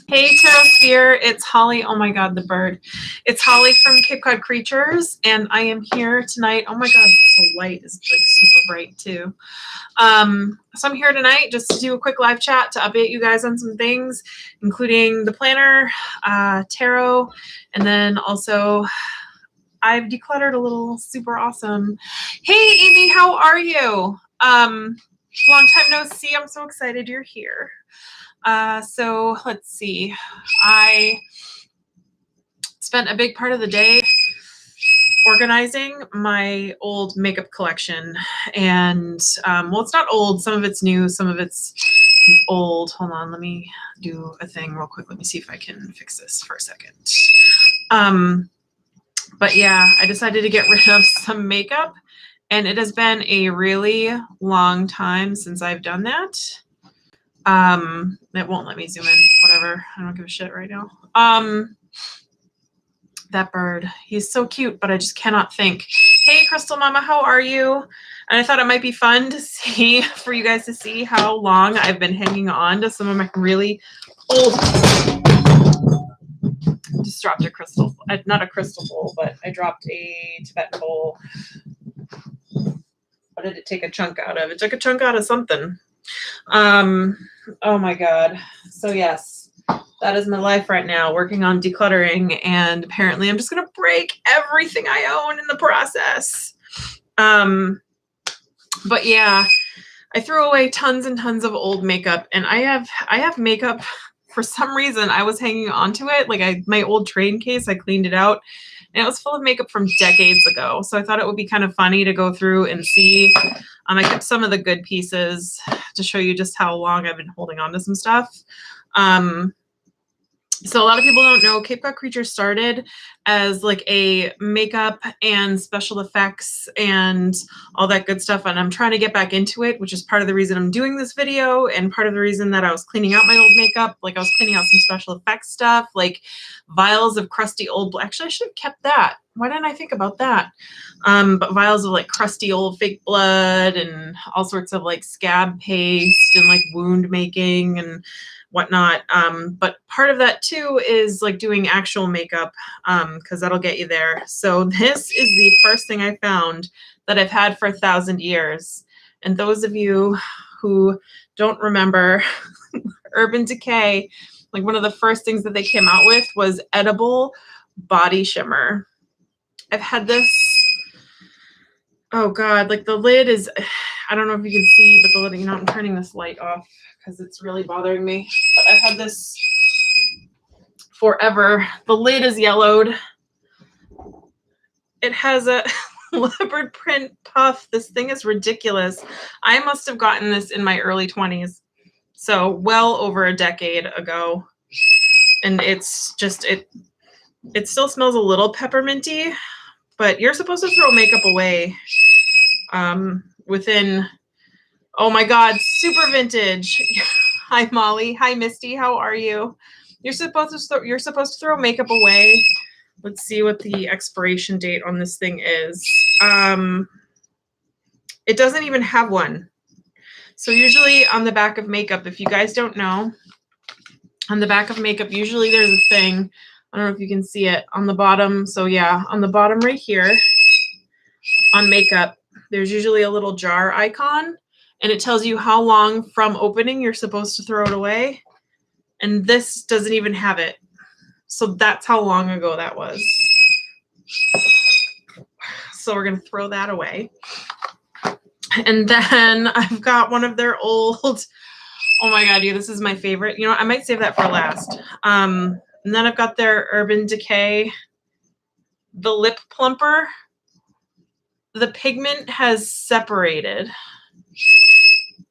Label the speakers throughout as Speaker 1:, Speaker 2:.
Speaker 1: Hey, Tarot Sphere, it's Holly. Oh my god, the bird. It's Holly from Cape Cod Creatures, and I am here tonight. Oh my god, the light is like super bright too. So I'm here tonight just to do a quick live chat to update you guys on some things, including the planner, tarot, and then also I've decluttered a little super awesome. Hey, Amy, how are you? Long time no see. I'm so excited you're here. So let's see. I spent a big part of the day organizing my old makeup collection. And, well, it's not old. Some of it's new. Some of it's old. Hold on. Let me do a thing real quick. Let me see if I can fix this for a second. But yeah, I decided to get rid of some makeup. And it has been a really long time since I've done that. It won't let me zoom in. Whatever. I don't give a shit right now. That bird. He's so cute, but I just cannot think. Hey, Crystal Mama, how are you? And I thought it might be fun to see, for you guys to see how long I've been hanging on to some of my really old. Just dropped a crystal, not a crystal bowl, but I dropped a Tibetan bowl. What did it take a chunk out of? It took a chunk out of something. Oh my God. So yes, that is my life right now, working on decluttering, and apparently I'm just going to break everything I own in the process. But yeah, I threw away tons and tons of old makeup, and I have makeup. For some reason, I was hanging on to it. Like my old train case, I cleaned it out, and it was full of makeup from decades ago. So I thought it would be kind of funny to go through and see. I kept some of the good pieces to show you just how long I've been holding on to some stuff. So a lot of people don't know, Cape Cod Creatures started as like a makeup and special effects and all that good stuff. And I'm trying to get back into it, which is part of the reason I'm doing this video, and part of the reason that I was cleaning out my old makeup. Like I was cleaning out some special effects stuff, like vials of crusty old, actually I should have kept that. Why didn't I think about that? But vials of like crusty old fake blood and all sorts of like scab paste and like wound making and whatnot. But part of that too is like doing actual makeup, because that'll get you there. So this is the first thing I found that I've had for 1,000 years. And those of you who don't remember Urban Decay, like one of the first things that they came out with was edible body shimmer. I've had this, oh God, like the lid is, I don't know if you can see, but the lid, you know, I'm turning this light off because it's really bothering me. But I've had this forever. The lid is yellowed. It has a leopard print puff. This thing is ridiculous. I must have gotten this in my early 20s. So well over a decade ago. And it's just, it still smells a little pepperminty, but you're supposed to throw makeup away within, oh my God, super vintage. Hi, Molly. Hi, Misty. How are you? You're supposed to throw makeup away. Let's see what the expiration date on this thing is. It doesn't even have one. So usually on the back of makeup, if you guys don't know, on the back of makeup, usually there's a thing. I don't know if you can see it on the bottom. So yeah, on the bottom right here on makeup, there's usually a little jar icon, and it tells you how long from opening you're supposed to throw it away. And this doesn't even have it. So that's how long ago that was. So we're going to throw that away. And then I've got one of their old, oh my God, this is my favorite. You know, I might save that for last. And then I've got their Urban Decay, the lip plumper. The pigment has separated.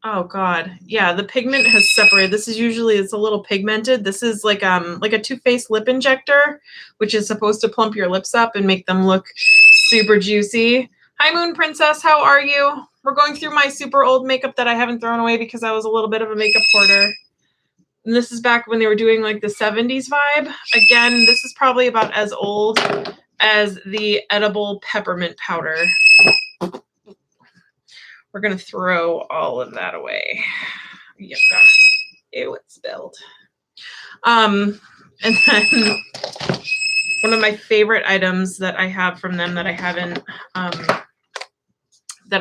Speaker 1: Oh God. Yeah, the pigment has separated. This is usually, it's a little pigmented. This is like a Too Faced lip injector, which is supposed to plump your lips up and make them look super juicy. Hi, Moon Princess. How are you? We're going through my super old makeup that I haven't thrown away because I was a little bit of a makeup hoarder. And this is back when they were doing like the 70s vibe. Again, this is probably about as old as the edible peppermint powder. We're going to throw all of that away. Yucca. Ew, it spilled. And then one of my favorite items that I have from them that I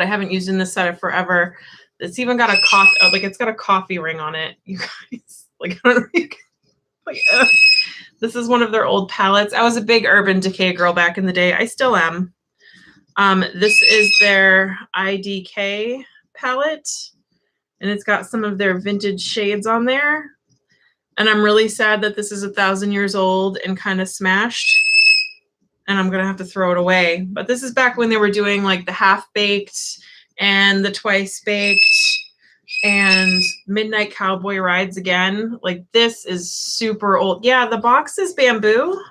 Speaker 1: haven't used in this set forever. It's even got a coffee, like it's got a coffee ring on it. You guys, like, I don't know, like, this is one of their old palettes. I was a big Urban Decay girl back in the day. I still am. This is their IDK palette, and it's got some of their vintage shades on there. And I'm really sad that this is 1,000 years old and kind of smashed, and I'm gonna have to throw it away. But this is back when they were doing like the half-baked and the twice-baked and Midnight Cowboy Rides again. Like, this is super old. Yeah, the box is bamboo.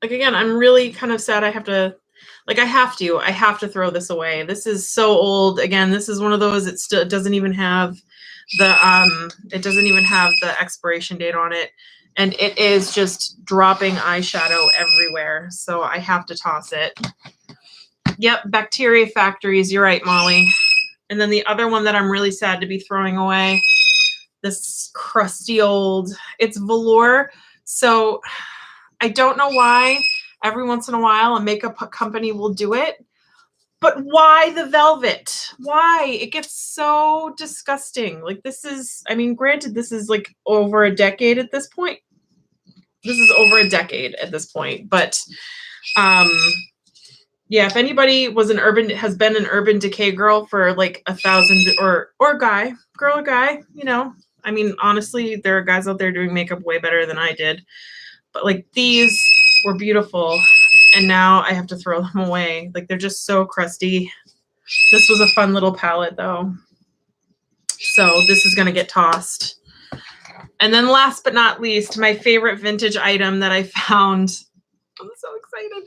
Speaker 1: Like, again, I'm really kind of sad I have to, like, I have to throw this away. This is so old. Again, this is one of those, it doesn't even have the expiration date on it. And it is just dropping eyeshadow everywhere. So I have to toss it. Yep, Bacteria Factories. You're right, Molly. And then the other one that I'm really sad to be throwing away, this crusty old, it's velour. So I don't know why every once in a while a makeup company will do it, but why the velvet? Why? It gets so disgusting. Like, this is, I mean, granted, this is like over a decade at this point. This is over a decade at this point, but yeah, if anybody has been an Urban Decay girl for like 1,000 or guy, girl or guy, you know, I mean, honestly, there are guys out there doing makeup way better than I did, but like, these were beautiful, and now I have to throw them away. Like, they're just so crusty. This was a fun little palette though. So this is going to get tossed. And then last but not least, my favorite vintage item that I found. I'm so excited.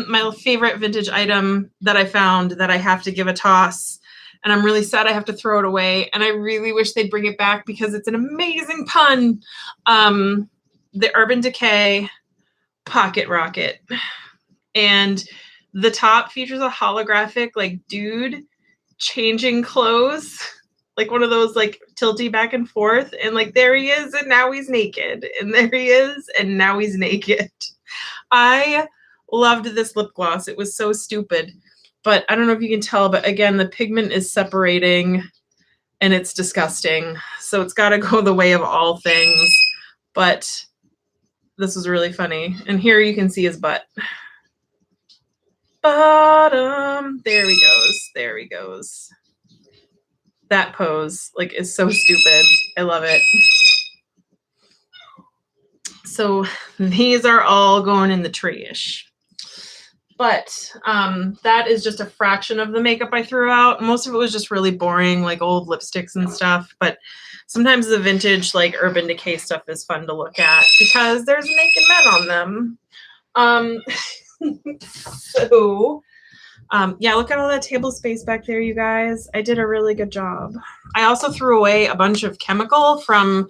Speaker 1: My favorite vintage item that I found that I have to give a toss, and I'm really sad I have to throw it away, and I really wish they'd bring it back because it's an amazing pun. The Urban Decay Pocket Rocket. And the top features a holographic, like, dude changing clothes, like one of those like tilty back and forth, and like, there he is and now he's naked, and there he is and now he's naked. I loved this lip gloss. It was so stupid, but I don't know if you can tell, but again, the pigment is separating and it's disgusting. So it's got to go the way of all things, but this was really funny. And here you can see his butt. Bottom. There he goes. There he goes. That pose, like, is so stupid. I love it. So these are all going in the trash. But that is just a fraction of the makeup I threw out. Most of it was just really boring, like old lipsticks and stuff. But sometimes the vintage, like, Urban Decay stuff is fun to look at because there's naked men on them. So yeah, look at all that table space back there, you guys. I did a really good job. I also threw away a bunch of chemical from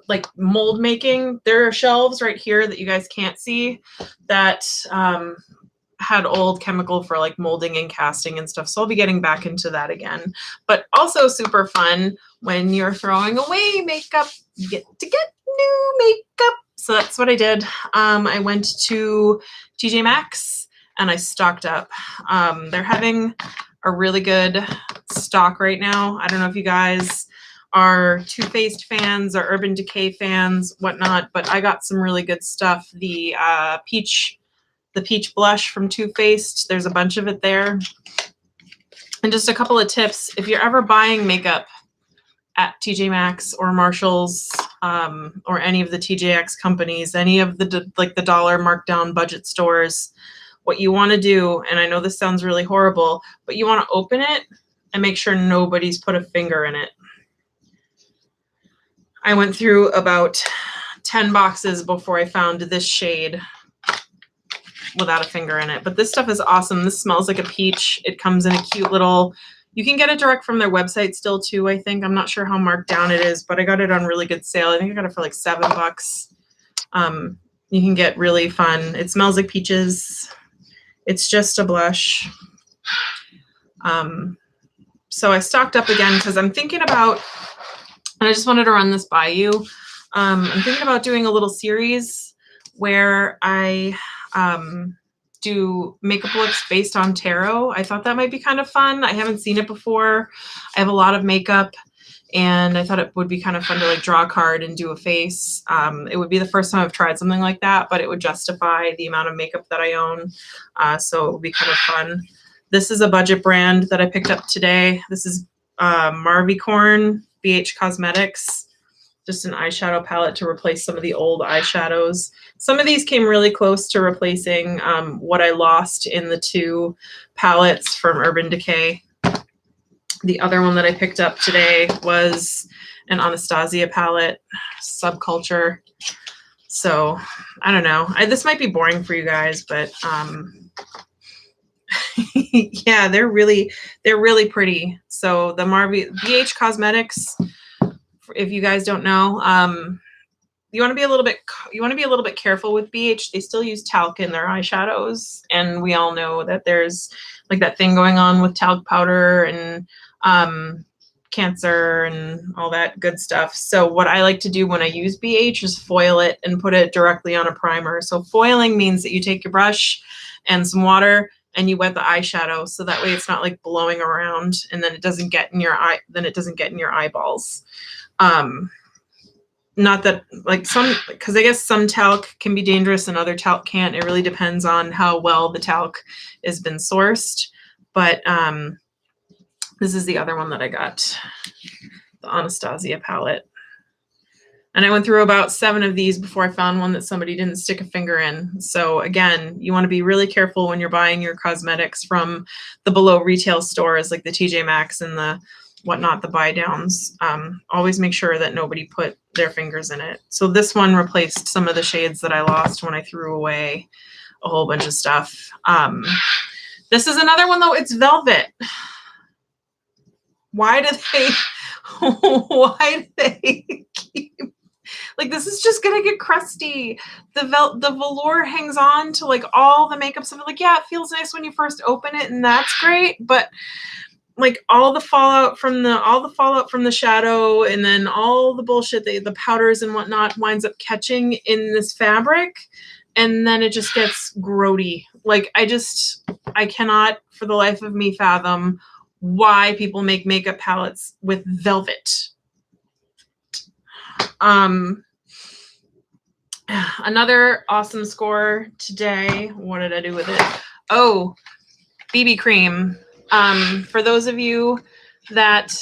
Speaker 1: like mold making. There are shelves right here that you guys can't see that had old chemical for like molding and casting and stuff. So I'll be getting back into that again. But also super fun when you're throwing away makeup, you get to get new makeup. So that's what I did. I went to TJ Maxx and I stocked up. They're having a really good stock right now. I don't know if you guys are Too Faced fans or Urban Decay fans, whatnot, but I got some really good stuff. The peach blush from Too Faced, there's a bunch of it there. And just a couple of tips, if you're ever buying makeup at TJ Maxx or Marshall's or any of the TJX companies, any of the like the dollar markdown budget stores, what you want to do, and I know this sounds really horrible, but you want to open it and make sure nobody's put a finger in it. I went through about 10 boxes before I found this shade without a finger in it. But this stuff is awesome. This smells like a peach. It comes in a cute little, you can get it direct from their website still too, I think. I'm not sure how marked down it is, but I got it on really good sale. I think I got it for like $7. You can get really fun. It smells like peaches. It's just a blush. So I stocked up again because I'm thinking about, and I just wanted to run this by you. I'm thinking about doing a little series where I do makeup looks based on tarot. I thought that might be kind of fun. I haven't seen it before. I have a lot of makeup, and I thought it would be kind of fun to like draw a card and do a face. It would be the first time I've tried something like that, but it would justify the amount of makeup that I own. So it would be kind of fun. This is a budget brand that I picked up today. This is Marvicorn BH Cosmetics. Just an eyeshadow palette to replace some of the old eyeshadows. Some of these came really close to replacing what I lost in the 2 palettes from Urban Decay. The other one that I picked up today was an Anastasia palette, Subculture. So I don't know. This might be boring for you guys, but yeah, they're really pretty. So the BH Cosmetics, if you guys don't know, you want to be a little bit careful with BH. They still use talc in their eyeshadows, and we all know that there's like that thing going on with talc powder and cancer and all that good stuff. So what I like to do when I use BH is foil it and put it directly on a primer. So foiling means that you take your brush and some water and you wet the eyeshadow, so that way it's not like blowing around, and then it doesn't get in your eye. Then it doesn't get in your eyeballs. Not that like because I guess some talc can be dangerous and other talc can't. It really depends on how well the talc has been sourced. But this is the other one that I got, the Anastasia palette. And I went through about 7 of these before I found one that somebody didn't stick a finger in. So again, you want to be really careful when you're buying your cosmetics from the below retail stores like the TJ Maxx and the whatnot, the buy downs. Always make sure that nobody put their fingers in it. So this one replaced some of the shades that I lost when I threw away a whole bunch of stuff. This is another one though, it's velvet. Why do they keep, like, this is just gonna get crusty. The velour hangs on to like all the makeup stuff. Like, yeah, it feels nice when you first open it, and that's great, but like all the fallout from the shadow, and then all the bullshit, the powders and whatnot winds up catching in this fabric, and then it just gets grody. Like, I cannot for the life of me fathom why people make makeup palettes with velvet. Another awesome score today. What did I do with it? Oh, BB cream. For those of you that,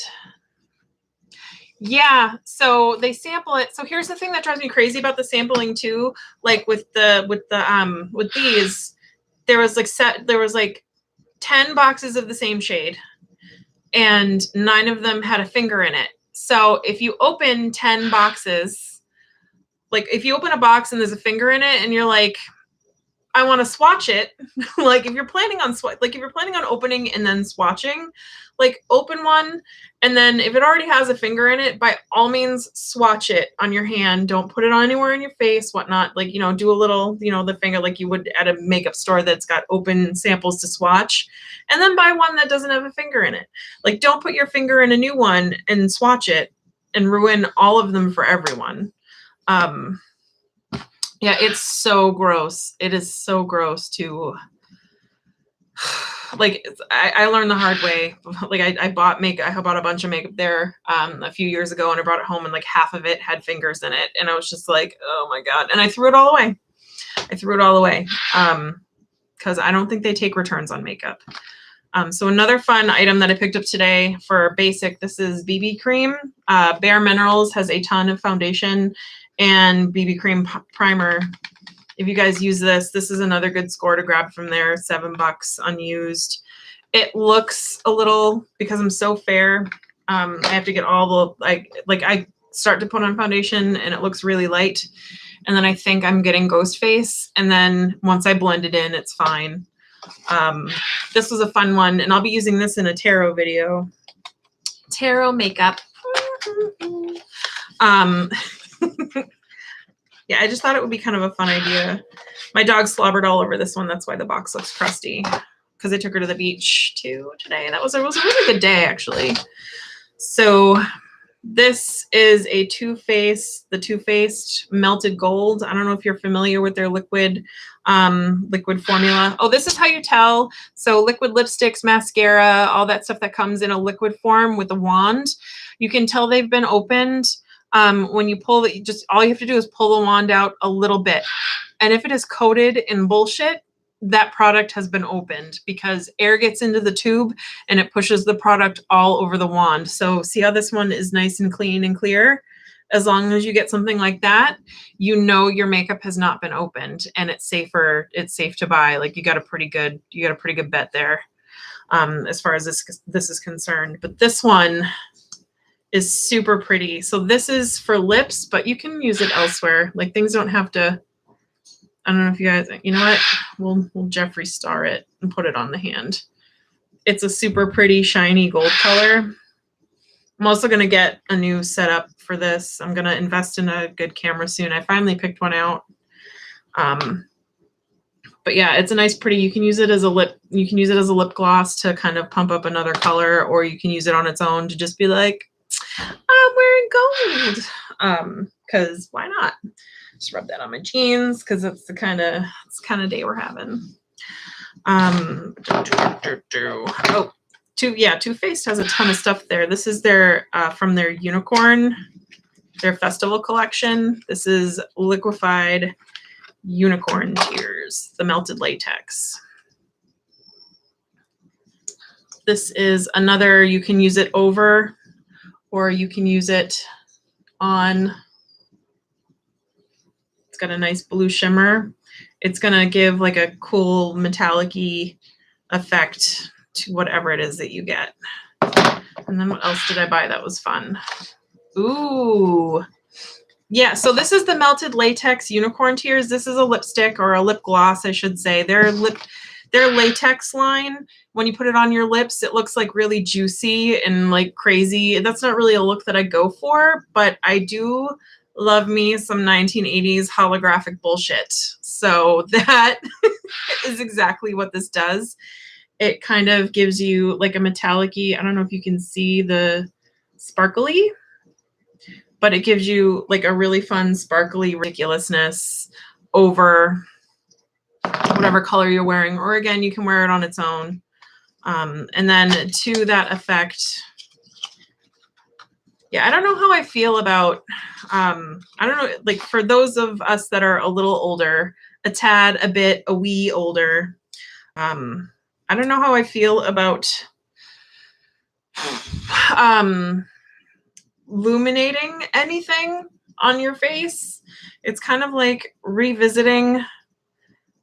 Speaker 1: yeah, so they sample it. So here's the thing that drives me crazy about the sampling too. Like with these, there was like 10 boxes of the same shade, and 9 of them had a finger in it. So if you open 10 boxes, like if you open a box and there's a finger in it and you're like, I want to swatch it. Like if you're planning on opening and then swatching, like open one, and then if it already has a finger in it, by all means swatch it on your hand. Don't put it on anywhere in your face, whatnot. Like, you know, do a little, you know, the finger like you would at a makeup store that's got open samples to swatch, and then buy one that doesn't have a finger in it. Like, don't put your finger in a new one and swatch it and ruin all of them for everyone. Yeah, it's so gross. It is so gross to, like, I learned the hard way. Like I bought a bunch of makeup there a few years ago, and I brought it home, and like half of it had fingers in it, and I was just like, oh my God. And I threw it all away. Because I don't think they take returns on makeup. So another fun item that I picked up today for basic, this is BB cream. Bare Minerals has a ton of foundation and BB cream primer. If you guys use this is another good score to grab from there. $7 unused. It looks a little, because I'm so fair, I have to get all the, like I start to put on foundation and it looks really light, and then I think I'm getting ghost face, and then once I blend it in, it's fine. This was a fun one, and I'll be using this in a tarot video. Tarot makeup. Yeah, I just thought it would be kind of a fun idea. My dog slobbered all over this one. That's why the box looks crusty. because I took her to the beach too today. It was a really good day, actually. So this is a the Too Faced Melted Gold. I don't know if you're familiar with their liquid formula. Oh, this is how you tell. So liquid lipsticks, mascara, all that stuff that comes in a liquid form with a wand. You can tell they've been opened when you pull it. Just all you have to do is pull the wand out a little bit. And if it is coated in bullshit, that product has been opened because air gets into the tube and it pushes the product all over the wand. So see how this one is nice and clean and clear? As long as you get something like that, you know your makeup has not been opened and it's safe to buy. Like you got a pretty good bet there as far as this is concerned. But this one is super pretty. So this is for lips, but you can use it elsewhere. Like things don't have to. I don't know if you guys, you know what? We'll Jeffree Star it and put it on the hand. It's a super pretty shiny gold color. I'm also going to get a new setup for this. I'm going to invest in a good camera soon. I finally picked one out. But yeah, it's a nice pretty, you can use it as a lip gloss to kind of pump up another color, or you can use it on its own to just be like, I'm wearing gold. Because why not? Just rub that on my jeans because it's the kind of day we're having. Too Faced has a ton of stuff there. This is their from their unicorn, their festival collection. This is liquefied unicorn tears, the melted latex. This is another, you can use it over or you can use it on. Got a nice blue shimmer. It's gonna give like a cool metallic-y effect to whatever it is that you get. And then what else did I buy that was fun? Ooh. Yeah, so this is the melted latex unicorn tears. This is a lipstick or a lip gloss, I should say. Their latex line, when you put it on your lips, it looks like really juicy and like crazy. That's not really a look that I go for, but I do love me some 1980s holographic bullshit. So that is exactly what this does. It kind of gives you like a metallic-y, I don't know if you can see the sparkly, but it gives you like a really fun sparkly ridiculousness over whatever color you're wearing. Or again, you can wear it on its own. And then to that effect, yeah, I don't know how I feel about, I don't know, like for those of us that are a little older, a wee older, I don't know how I feel about illuminating anything on your face. It's kind of like revisiting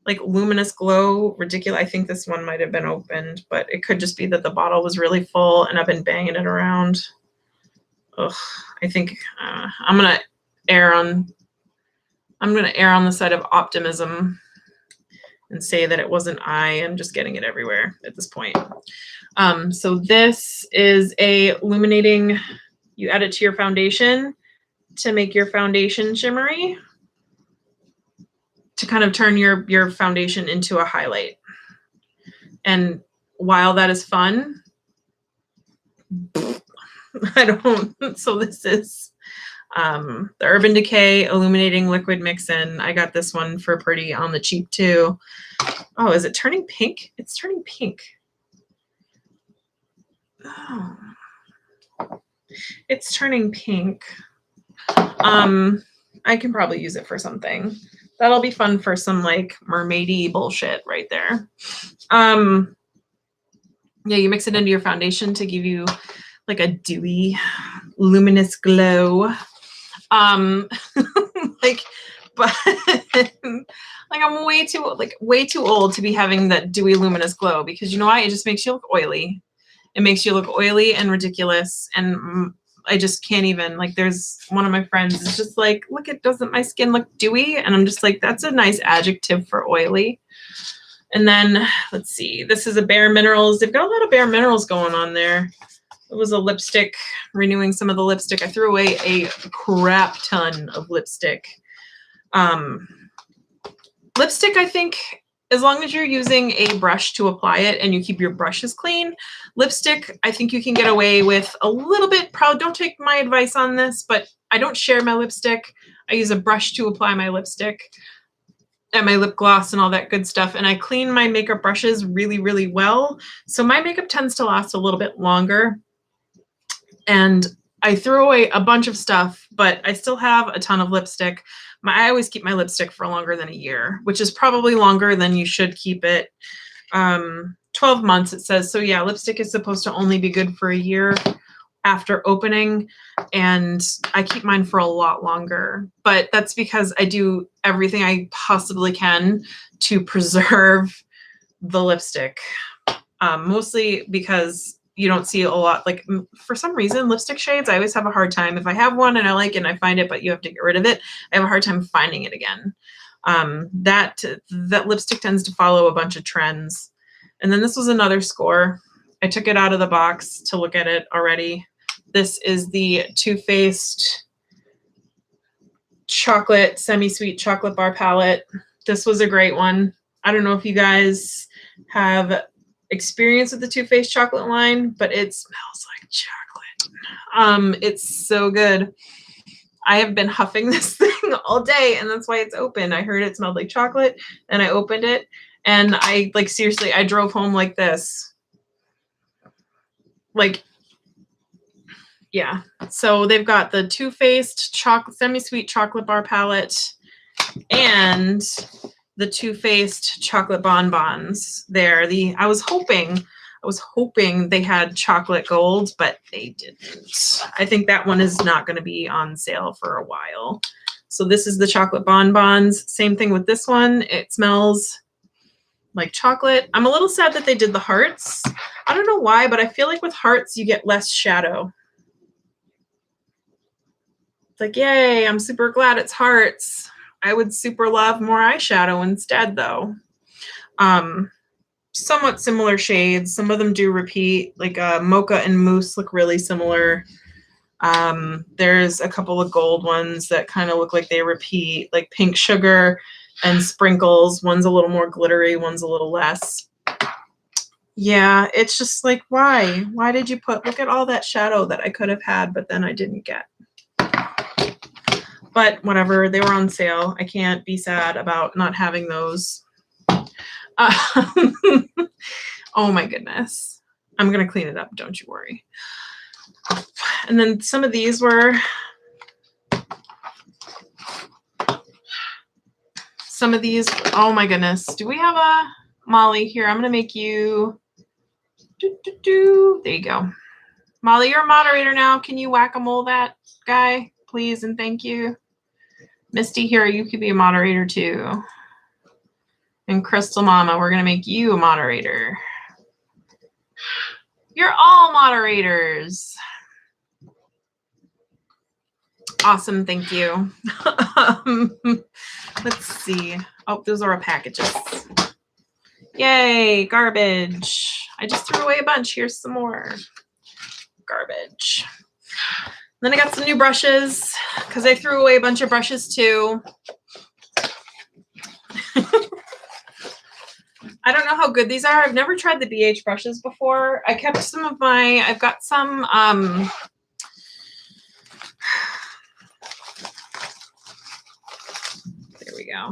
Speaker 1: like Luminous Glow, ridiculous. I think this one might have been opened, but it could just be that the bottle was really full and I've been banging it around. Ugh, I think I'm gonna err on the side of optimism and say that it wasn't I am just getting it everywhere at this point. So this is a illuminating, you add it to your foundation to make your foundation shimmery, to kind of turn your foundation into a highlight. And while that is fun, so this is the Urban Decay Illuminating Liquid Mix-In. I got this one for pretty on the cheap too. Oh, is it turning pink? It's turning pink. Oh. It's turning pink. I can probably use it for something. That'll be fun for some like mermaidy bullshit right there. Yeah, you mix it into your foundation to give you like a dewy, luminous glow. Like, but like I'm way too old to be having that dewy, luminous glow because you know why? It just makes you look oily. It makes you look oily and ridiculous, and I just can't even, like, there's one of my friends is just like, look, doesn't my skin look dewy? And I'm just like, that's a nice adjective for oily. And then let's see, this is a Bare Minerals. They've got a lot of Bare Minerals going on there. It was a lipstick, renewing some of the lipstick. I threw away a crap ton of lipstick. Lipstick, I think, as long as you're using a brush to apply it and you keep your brushes clean. Lipstick, I think you can get away with a little bit. Probably don't take my advice on this, but I don't share my lipstick. I use a brush to apply my lipstick and my lip gloss and all that good stuff. And I clean my makeup brushes really, really well. So my makeup tends to last a little bit longer. And I threw away a bunch of stuff, but I still have a ton of lipstick. I always keep my lipstick for longer than a year, which is probably longer than you should keep it. 12 months, it says. So yeah, lipstick is supposed to only be good for a year after opening, and I keep mine for a lot longer. But that's because I do everything I possibly can to preserve the lipstick. Mostly because you don't see a lot, like for some reason, lipstick shades, I always have a hard time. If I have one and I like it and I find it, but you have to get rid of it, I have a hard time finding it again. That lipstick tends to follow a bunch of trends. And then this was another score. I took it out of the box to look at it already. This is the Too Faced chocolate, semi-sweet chocolate bar palette. This was a great one. I don't know if you guys have experience with the Too Faced chocolate line, but it smells like chocolate. It's so good. I have been huffing this thing all day, and that's why it's open. I heard it smelled like chocolate, and I opened it, and I seriously, I drove home like this. Yeah. So they've got the Too Faced semi-sweet chocolate bar palette and the Too Faced chocolate bonbons there. I was hoping they had chocolate gold, but they didn't. I think that one is not going to be on sale for a while. So this is the chocolate bonbons. Same thing with this one. It smells like chocolate. I'm a little sad that they did the hearts. I don't know why, but I feel like with hearts you get less shadow. It's like, yay, I'm super glad it's hearts. I would super love more eyeshadow instead, though. Somewhat similar shades. Some of them do repeat, like Mocha and Mousse look really similar. There's a couple of gold ones that kind of look like they repeat, like Pink Sugar and Sprinkles. One's a little more glittery, one's a little less. Yeah, it's just like, why? Why did you look at all that shadow that I could have had, but then I didn't get. But whatever, they were on sale. I can't be sad about not having those. Oh my goodness. I'm going to clean it up, don't you worry. And then some of these were, oh my goodness. Do we have a Molly here? I'm going to make you, there you go. Molly, you're a moderator now. Can you whack-a-mole that guy, please, and thank you. Misty here, you could be a moderator too. And Crystal Mama, we're going to make you a moderator. You're all moderators. Awesome, thank you. Let's see. Oh, those are our packages. Yay, garbage. I just threw away a bunch. Here's some more garbage. Then I got some new brushes because I threw away a bunch of brushes too. I don't know how good these are. I've never tried the BH brushes before. I kept some of I've got some, there we go.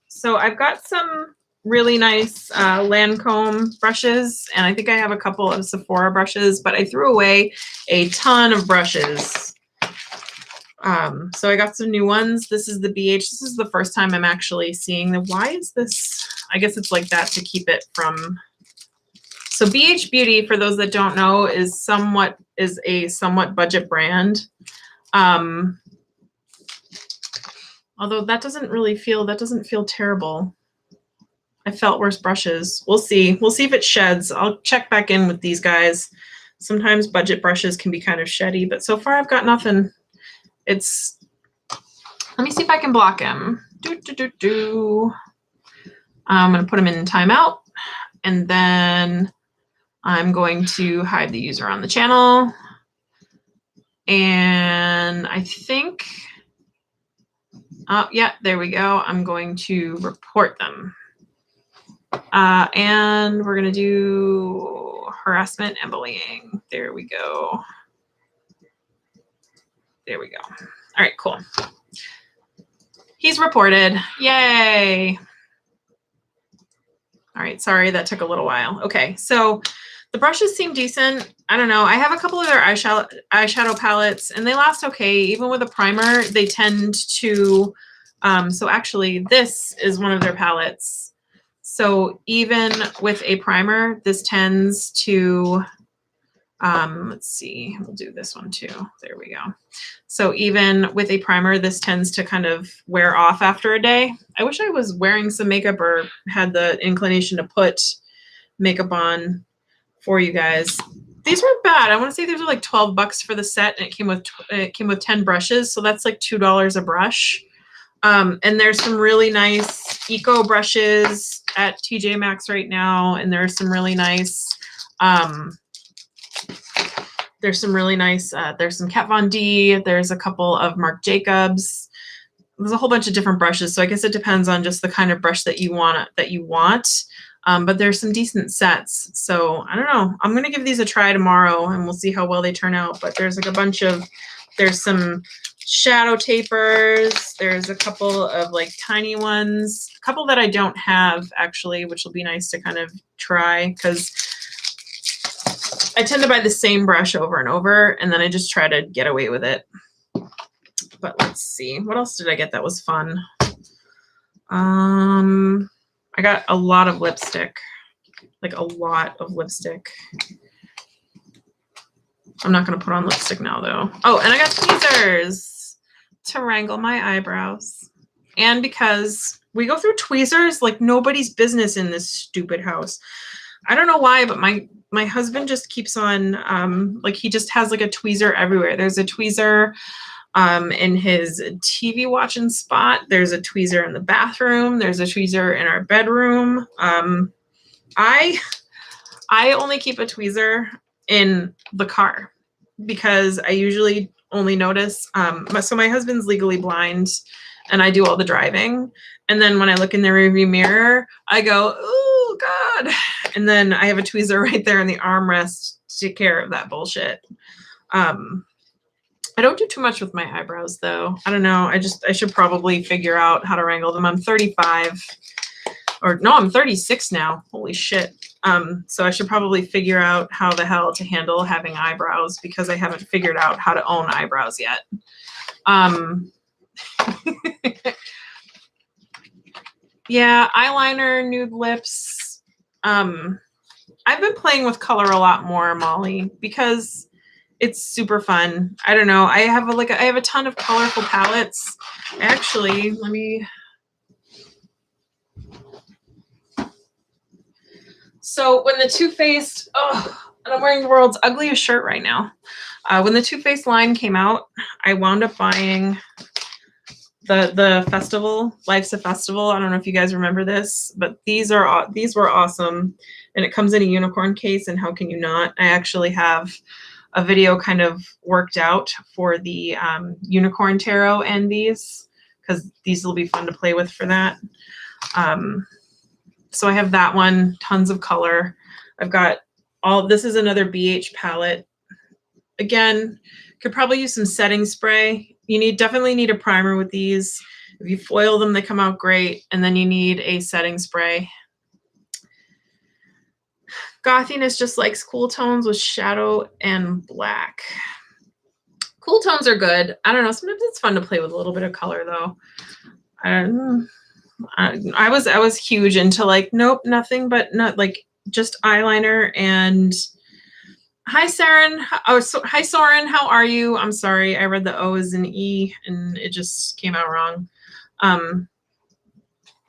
Speaker 1: So I've got some really nice Lancome brushes, and I think I have a couple of Sephora brushes, but I threw away a ton of brushes. So I got some new ones. This is the BH. This is the first time I'm actually seeing them. Why is this? I guess it's like that to keep it from. So BH Beauty, for those that don't know, is a somewhat budget brand. Although that doesn't feel terrible. I felt worse brushes. We'll see. We'll see if it sheds. I'll check back in with these guys. Sometimes budget brushes can be kind of sheddy, but so far I've got nothing. Let me see if I can block him. I'm going to put him in timeout, and then I'm going to hide the user on the channel. And I think, yeah, there we go. I'm going to report them. And we're going to do harassment and bullying. There we go. There we go. All right, cool. He's reported. Yay. All right, sorry, that took a little while. Okay, so the brushes seem decent. I don't know. I have a couple of their eyeshadow palettes, and they last okay. Even with a primer, they tend to, so actually this is one of their palettes. So even with a primer, this tends to, let's see, we'll do this one too. There we go. So even with a primer, this tends to kind of wear off after a day. I wish I was wearing some makeup or had the inclination to put makeup on for you guys. These weren't bad. I want to say these were like $12 for the set, and it came with 10 brushes, so that's like $2 a brush. And there's some really nice eco brushes at TJ Maxx right now, and there's some really nice there's some Kat Von D, there's a couple of Marc Jacobs. There's a whole bunch of different brushes, so I guess it depends on just the kind of brush that you want. But there's some decent sets, so I don't know. I'm gonna give these a try tomorrow, and we'll see how well they turn out. But there's like there's some shadow tapers. There's a couple of like tiny ones, a couple that I don't have actually, which will be nice to kind of try because I tend to buy the same brush over and over, and then I just try to get away with it. But let's see, what else did I get that was fun? I got a lot of lipstick, like a lot of lipstick. I'm not going to put on lipstick now though. Oh, and I got tweezers to wrangle my eyebrows. And because we go through tweezers like nobody's business in this stupid house. I don't know why, but my husband just keeps on, like he just has like a tweezer everywhere. There's a tweezer in his TV watching spot. There's a tweezer in the bathroom. There's a tweezer in our bedroom. I only keep a tweezer in the car because I usually only notice, so my husband's legally blind and I do all the driving. And then when I look in the rearview mirror, I go, oh God. And then I have a tweezer right there in the armrest to take care of that bullshit. I don't do too much with my eyebrows though. I don't know. I should probably figure out how to wrangle them. I'm 35 or no, I'm 36 now. Holy shit. So I should probably figure out how the hell to handle having eyebrows because I haven't figured out how to own eyebrows yet. Yeah, eyeliner, nude lips. I've been playing with color a lot more, Molly, because it's super fun. I don't know. I have a ton of colorful palettes. Actually, let me. So when the Too Faced, and I'm wearing the world's ugliest shirt right now. When the Too Faced line came out, I wound up buying the festival, Life's a Festival. I don't know if you guys remember this, but these were awesome. And it comes in a unicorn case, and how can you not? I actually have a video kind of worked out for the unicorn tarot and these, because these will be fun to play with for that. So I have that one, tons of color. I've got this is another BH palette. Again, could probably use some setting spray. You definitely need a primer with these. If you foil them, they come out great. And then you need a setting spray. Gothiness just likes cool tones with shadow and black. Cool tones are good. I don't know. Sometimes it's fun to play with a little bit of color though. I was huge into like, nope, nothing but not like just eyeliner and hi, Saren. Oh, so, hi, Soren. How are you? I'm sorry. I read the O as an E and it just came out wrong.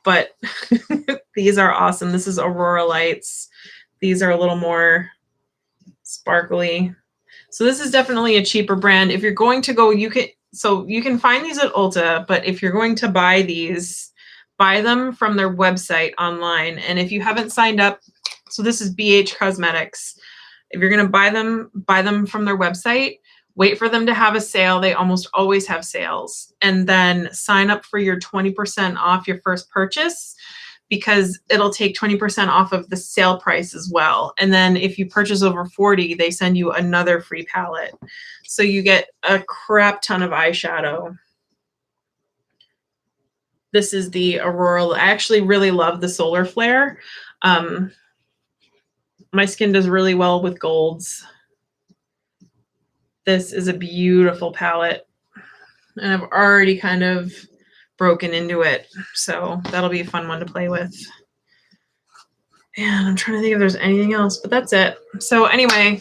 Speaker 1: But these are awesome. This is Aurora Lights. These are a little more sparkly. So this is definitely a cheaper brand. If you're going to go, you can find these at Ulta, but if you're going to buy these, buy them from their website online. And if you haven't signed up, so this is BH Cosmetics. If you're going to buy them from their website, wait for them to have a sale. They almost always have sales. And then sign up for your 20% off your first purchase, because it'll take 20% off of the sale price as well. And then if you purchase over 40, they send you another free palette. So you get a crap ton of eyeshadow. This is the Aurora. I actually really love the Solar Flare. My skin does really well with golds. This is a beautiful palette, and I've already kind of broken into it, so that'll be a fun one to play with. And I'm trying to think if there's anything else, but that's it. So anyway,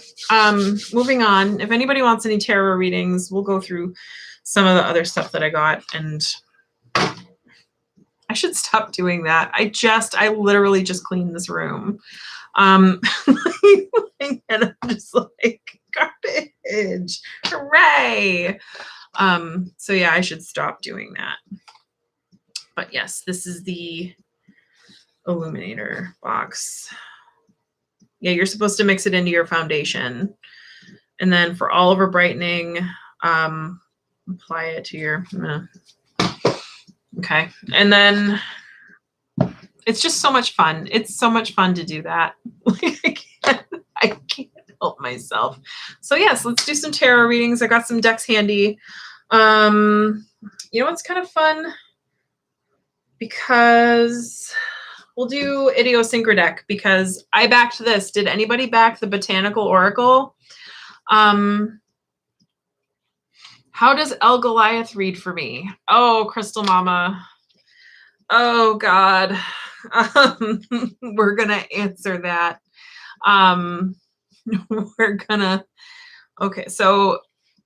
Speaker 1: moving on. If anybody wants any tarot readings, we'll go through some of the other stuff that I got. And I should stop doing that. I literally just cleaned this room. And I'm just like, garbage. Hooray. So yeah, I should stop doing that. But yes, this is the illuminator box. Yeah, you're supposed to mix it into your foundation. And then for all over brightening, apply it to your, okay. And then it's just so much fun. It's so much fun to do that. I can't help myself. So yes, let's do some tarot readings. I got some decks handy. You know what's kind of fun? Because we'll do Idiosyncra because I backed this. Did anybody back the Botanical Oracle? How does El Goliath read for me? Oh, Crystal Mama. Oh, God. We're going to answer that. Okay, so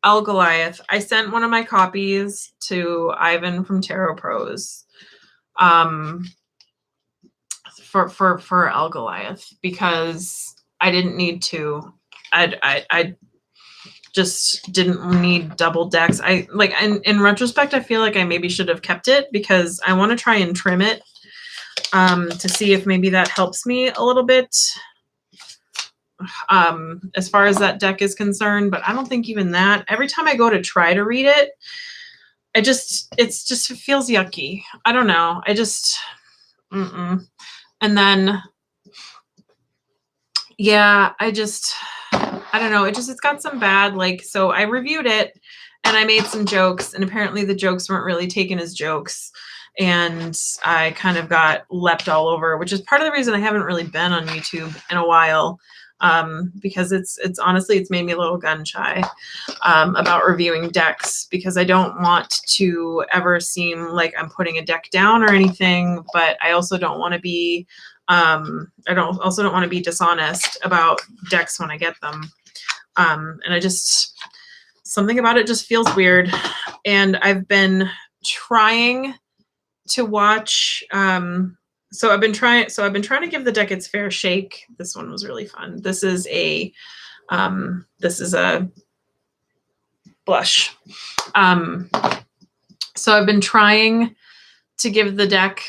Speaker 1: El Goliath. I sent one of my copies to Ivan from Tarot Pros. For El Goliath, because I didn't need to. I just didn't need double decks. I like, in retrospect, I feel like I maybe should have kept it because I want to try and trim it to see if maybe that helps me a little bit as far as that deck is concerned. But I don't think even that. Every time I go to try to read it, it feels yucky. I don't know. And then, yeah, I don't know. It's got some bad, like, so I reviewed it and I made some jokes, and apparently the jokes weren't really taken as jokes. And I kind of got leapt all over, which is part of the reason I haven't really been on YouTube in a while. Because it's honestly, it's made me a little gun shy about reviewing decks, because I don't want to ever seem like I'm putting a deck down or anything, but I also don't want to be, also don't want to be dishonest about decks when I get them. And something about it just feels weird. And I've been trying to watch, so I've been trying to give the deck its fair shake. This one was really fun. This is a blush. So I've been trying to give the deck.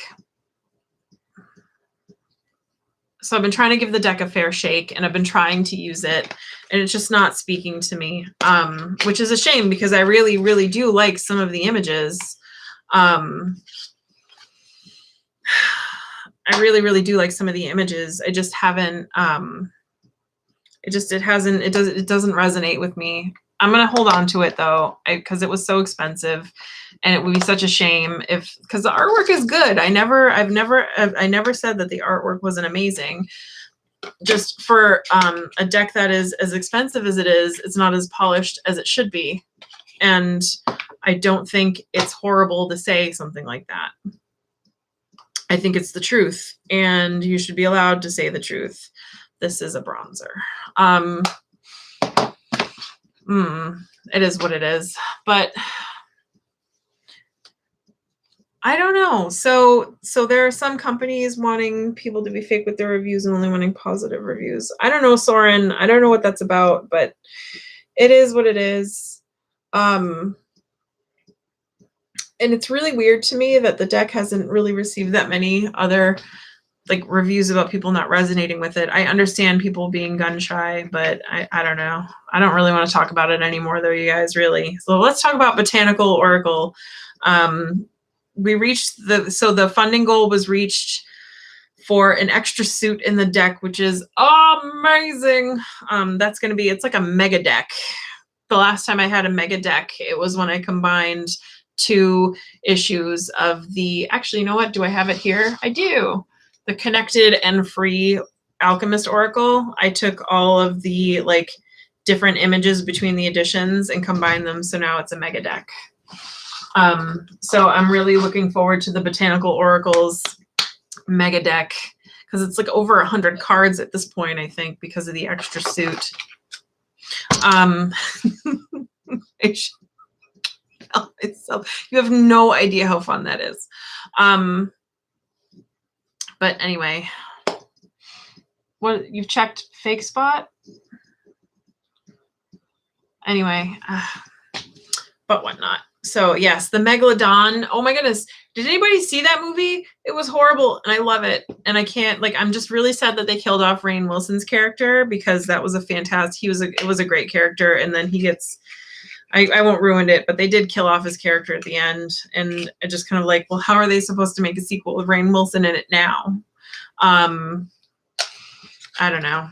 Speaker 1: So I've been trying to give the deck a fair shake, and I've been trying to use it, and it's just not speaking to me, which is a shame because I really, really do like some of the images. I really, really do like some of the images. I just haven't, it doesn't resonate with me. I'm going to hold on to it though, because it was so expensive, and it would be such a shame because the artwork is good. I never said that the artwork wasn't amazing. Just for a deck that is as expensive as it is, it's not as polished as it should be. And I don't think it's horrible to say something like that. I think it's the truth, and you should be allowed to say the truth. This is a bronzer. It is what it is, but I don't know. So there are some companies wanting people to be fake with their reviews and only wanting positive reviews. I don't know, Soren. I don't know what that's about, but it is what it is. And it's really weird to me that the deck hasn't really received that many other like reviews about people not resonating with it. I understand people being gun shy, but I don't know. I don't really want to talk about it anymore though, you guys, really. So let's talk about Botanical Oracle. We reached the funding goal was reached for an extra suit in the deck, which is amazing. That's going to be, it's like a mega deck. The last time I had a mega deck, it was when I combined 2 issues of the, actually, you know what? Do I have it here? I do. The Connected and Free Alchemist Oracle. I took all of the like different images between the editions and combined them. So now it's a mega deck. So I'm really looking forward to the Botanical Oracles mega deck because it's like over 100 cards at this point, I think, because of the extra suit. You have no idea how fun that is. But anyway, what, you've checked Fake Spot? Anyway, but whatnot. So yes, the Megalodon. Oh my goodness. Did anybody see that movie? It was horrible and I love it. And I can't, like, I'm just really sad that they killed off Rainn Wilson's character because that was a fantastic, it was a great character. And then he gets, I won't ruin it, but they did kill off his character at the end. And I just kind of like, well, how are they supposed to make a sequel with Rainn Wilson in it now? I don't know.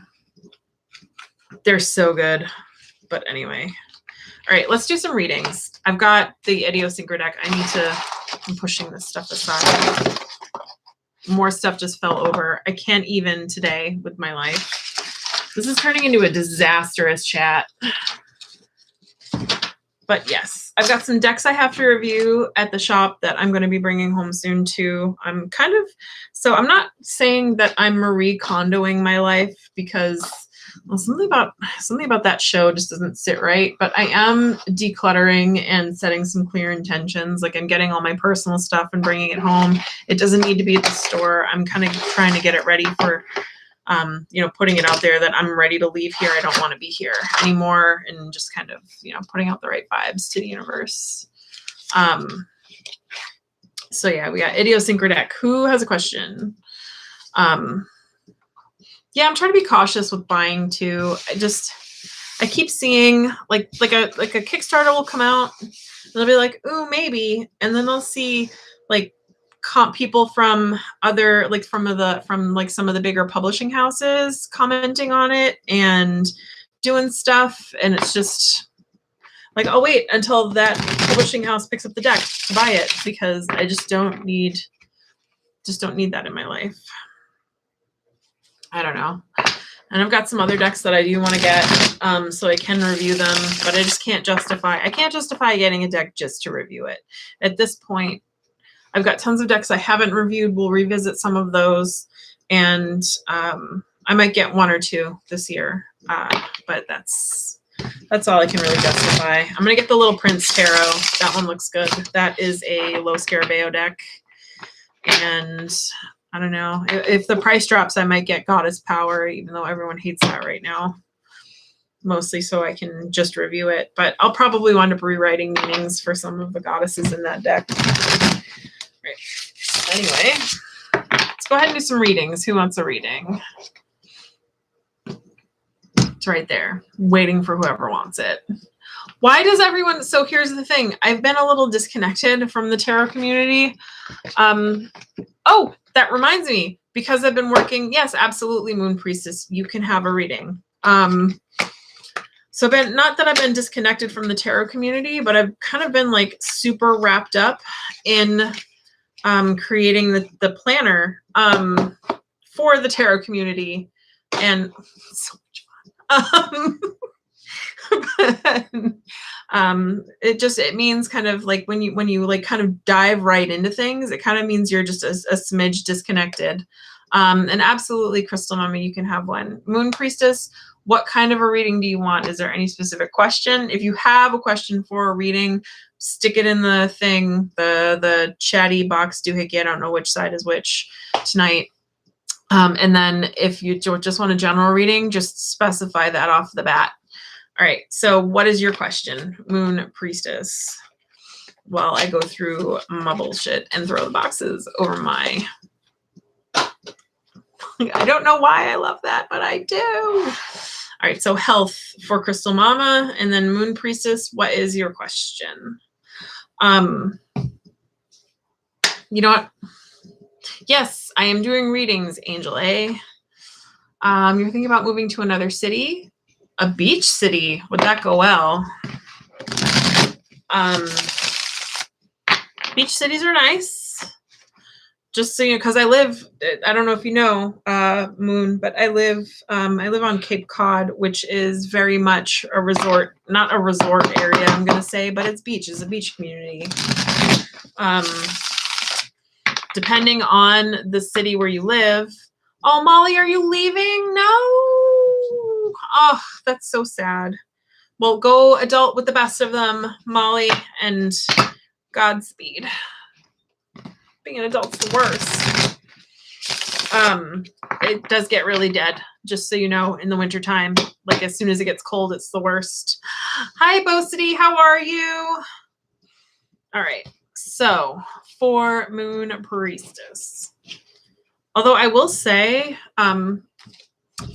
Speaker 1: They're so good. But anyway. All right, let's do some readings. I've got the Idiosyncra deck. I'm pushing this stuff aside. More stuff just fell over. I can't even today with my life. This is turning into a disastrous chat. But yes, I've got some decks I have to review at the shop that I'm going to be bringing home soon too. I'm not saying that I'm Marie Kondoing my life because, well, something about that show just doesn't sit right, but I am decluttering and setting some clear intentions. Like I'm getting all my personal stuff and bringing it home. It doesn't need to be at the store. I'm kind of trying to get it ready for, putting it out there that I'm ready to leave here. I don't want to be here anymore, and just kind of, putting out the right vibes to the universe. So yeah, we got Idiosyncra deck. Who has a question? Yeah, I'm trying to be cautious with buying too. I keep seeing like a Kickstarter will come out and they'll be like, ooh, maybe. And then they'll see like people from other, like from some of the bigger publishing houses commenting on it and doing stuff. And it's just like, I'll wait until that publishing house picks up the deck to buy it because I just don't need that in my life. I don't know. And I've got some other decks that I do want to get, so I can review them, but I just can't justify getting a deck just to review it. At this point, I've got tons of decks I haven't reviewed. We'll revisit some of those, and I might get 1 or 2 this year, but that's all I can really justify. I'm going to get the Little Prince Tarot. That one looks good. That is a low Scarabeo deck, and I don't know. If the price drops, I might get Goddess Power, even though everyone hates that right now. Mostly so I can just review it. But I'll probably wind up rewriting meanings for some of the goddesses in that deck. Right. Anyway, let's go ahead and do some readings. Who wants a reading? It's right there, waiting for whoever wants it. Why does everyone... So here's the thing. I've been a little disconnected from the tarot community. Oh, that reminds me, because I've been working, yes, absolutely, Moon Priestess, you can have a reading. So not that I've been disconnected from the tarot community, but I've kind of been like super wrapped up in creating the planner for the tarot community, and so much fun. It means kind of like when you like kind of dive right into things, it kind of means you're just a smidge disconnected. And absolutely, Crystal Mama, you can have one. Moon Priestess, what kind of a reading do you want? Is there any specific question? If you have a question for a reading, stick it in the thing, the chatty box doohickey. I don't know which side is which tonight. And then if you just want a general reading, just specify that off the bat. All right, so what is your question, Moon Priestess? While I go through my bullshit and throw the boxes over my... I don't know why I love that, but I do. All right, so health for Crystal Mama, and then Moon Priestess, what is your question? You know what? Yes, I am doing readings, Angel A. You're thinking about moving to another city? A beach city. Would that go well? Beach cities are nice. Just so you know, because I live, I don't know if you know, Moon, but I live on Cape Cod, which is very much a resort, not a resort area, I'm going to say, but it's beach, it's a beach community. Depending on the city where you live. Oh, Molly, are you leaving? No. Oh, that's so sad. Well, go adult with the best of them, Molly, and Godspeed. Being an adult's the worst. It does get really dead, just so you know, in the wintertime. Like, as soon as it gets cold, it's the worst. Hi, Bosity, how are you? All right, so for Moon Priestess. Although I will say,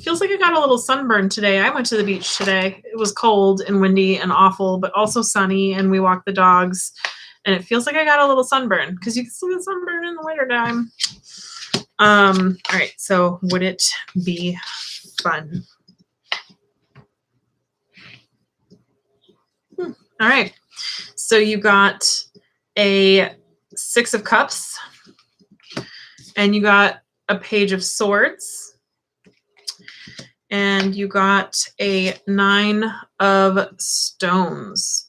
Speaker 1: feels like I got a little sunburn today. I went to the beach today. It was cold and windy and awful, but also sunny, and we walked the dogs. And it feels like I got a little sunburn, because you can still get sunburn in the wintertime. All right, so would it be fun? All right, so you got a 6 of Cups, and you got a Page of Swords, and you got a 9 of Stones.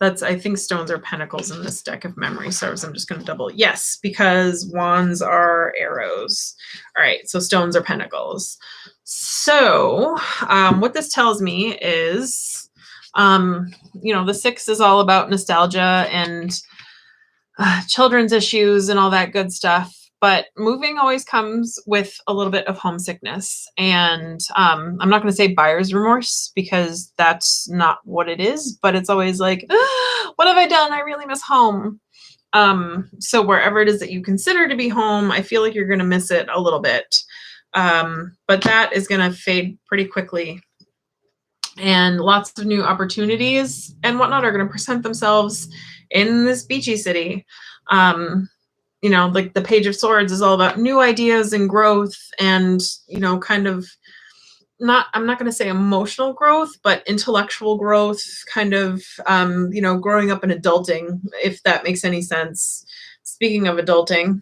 Speaker 1: I think stones are pentacles in this deck if memory serves. I'm just going to double. Yes, because wands are arrows. All right, so stones are pentacles. So what this tells me is, the 6 is all about nostalgia and children's issues and all that good stuff. But moving always comes with a little bit of homesickness. And I'm not going to say buyer's remorse, because that's not what it is. But it's always like, what have I done? I really miss home. So wherever it is that you consider to be home, I feel like you're going to miss it a little bit. But that is going to fade pretty quickly. And lots of new opportunities and whatnot are going to present themselves in this beachy city. Like the Page of Swords is all about new ideas and growth and, kind of I'm not going to say emotional growth, but intellectual growth, kind of, growing up and adulting, if that makes any sense. Speaking of adulting,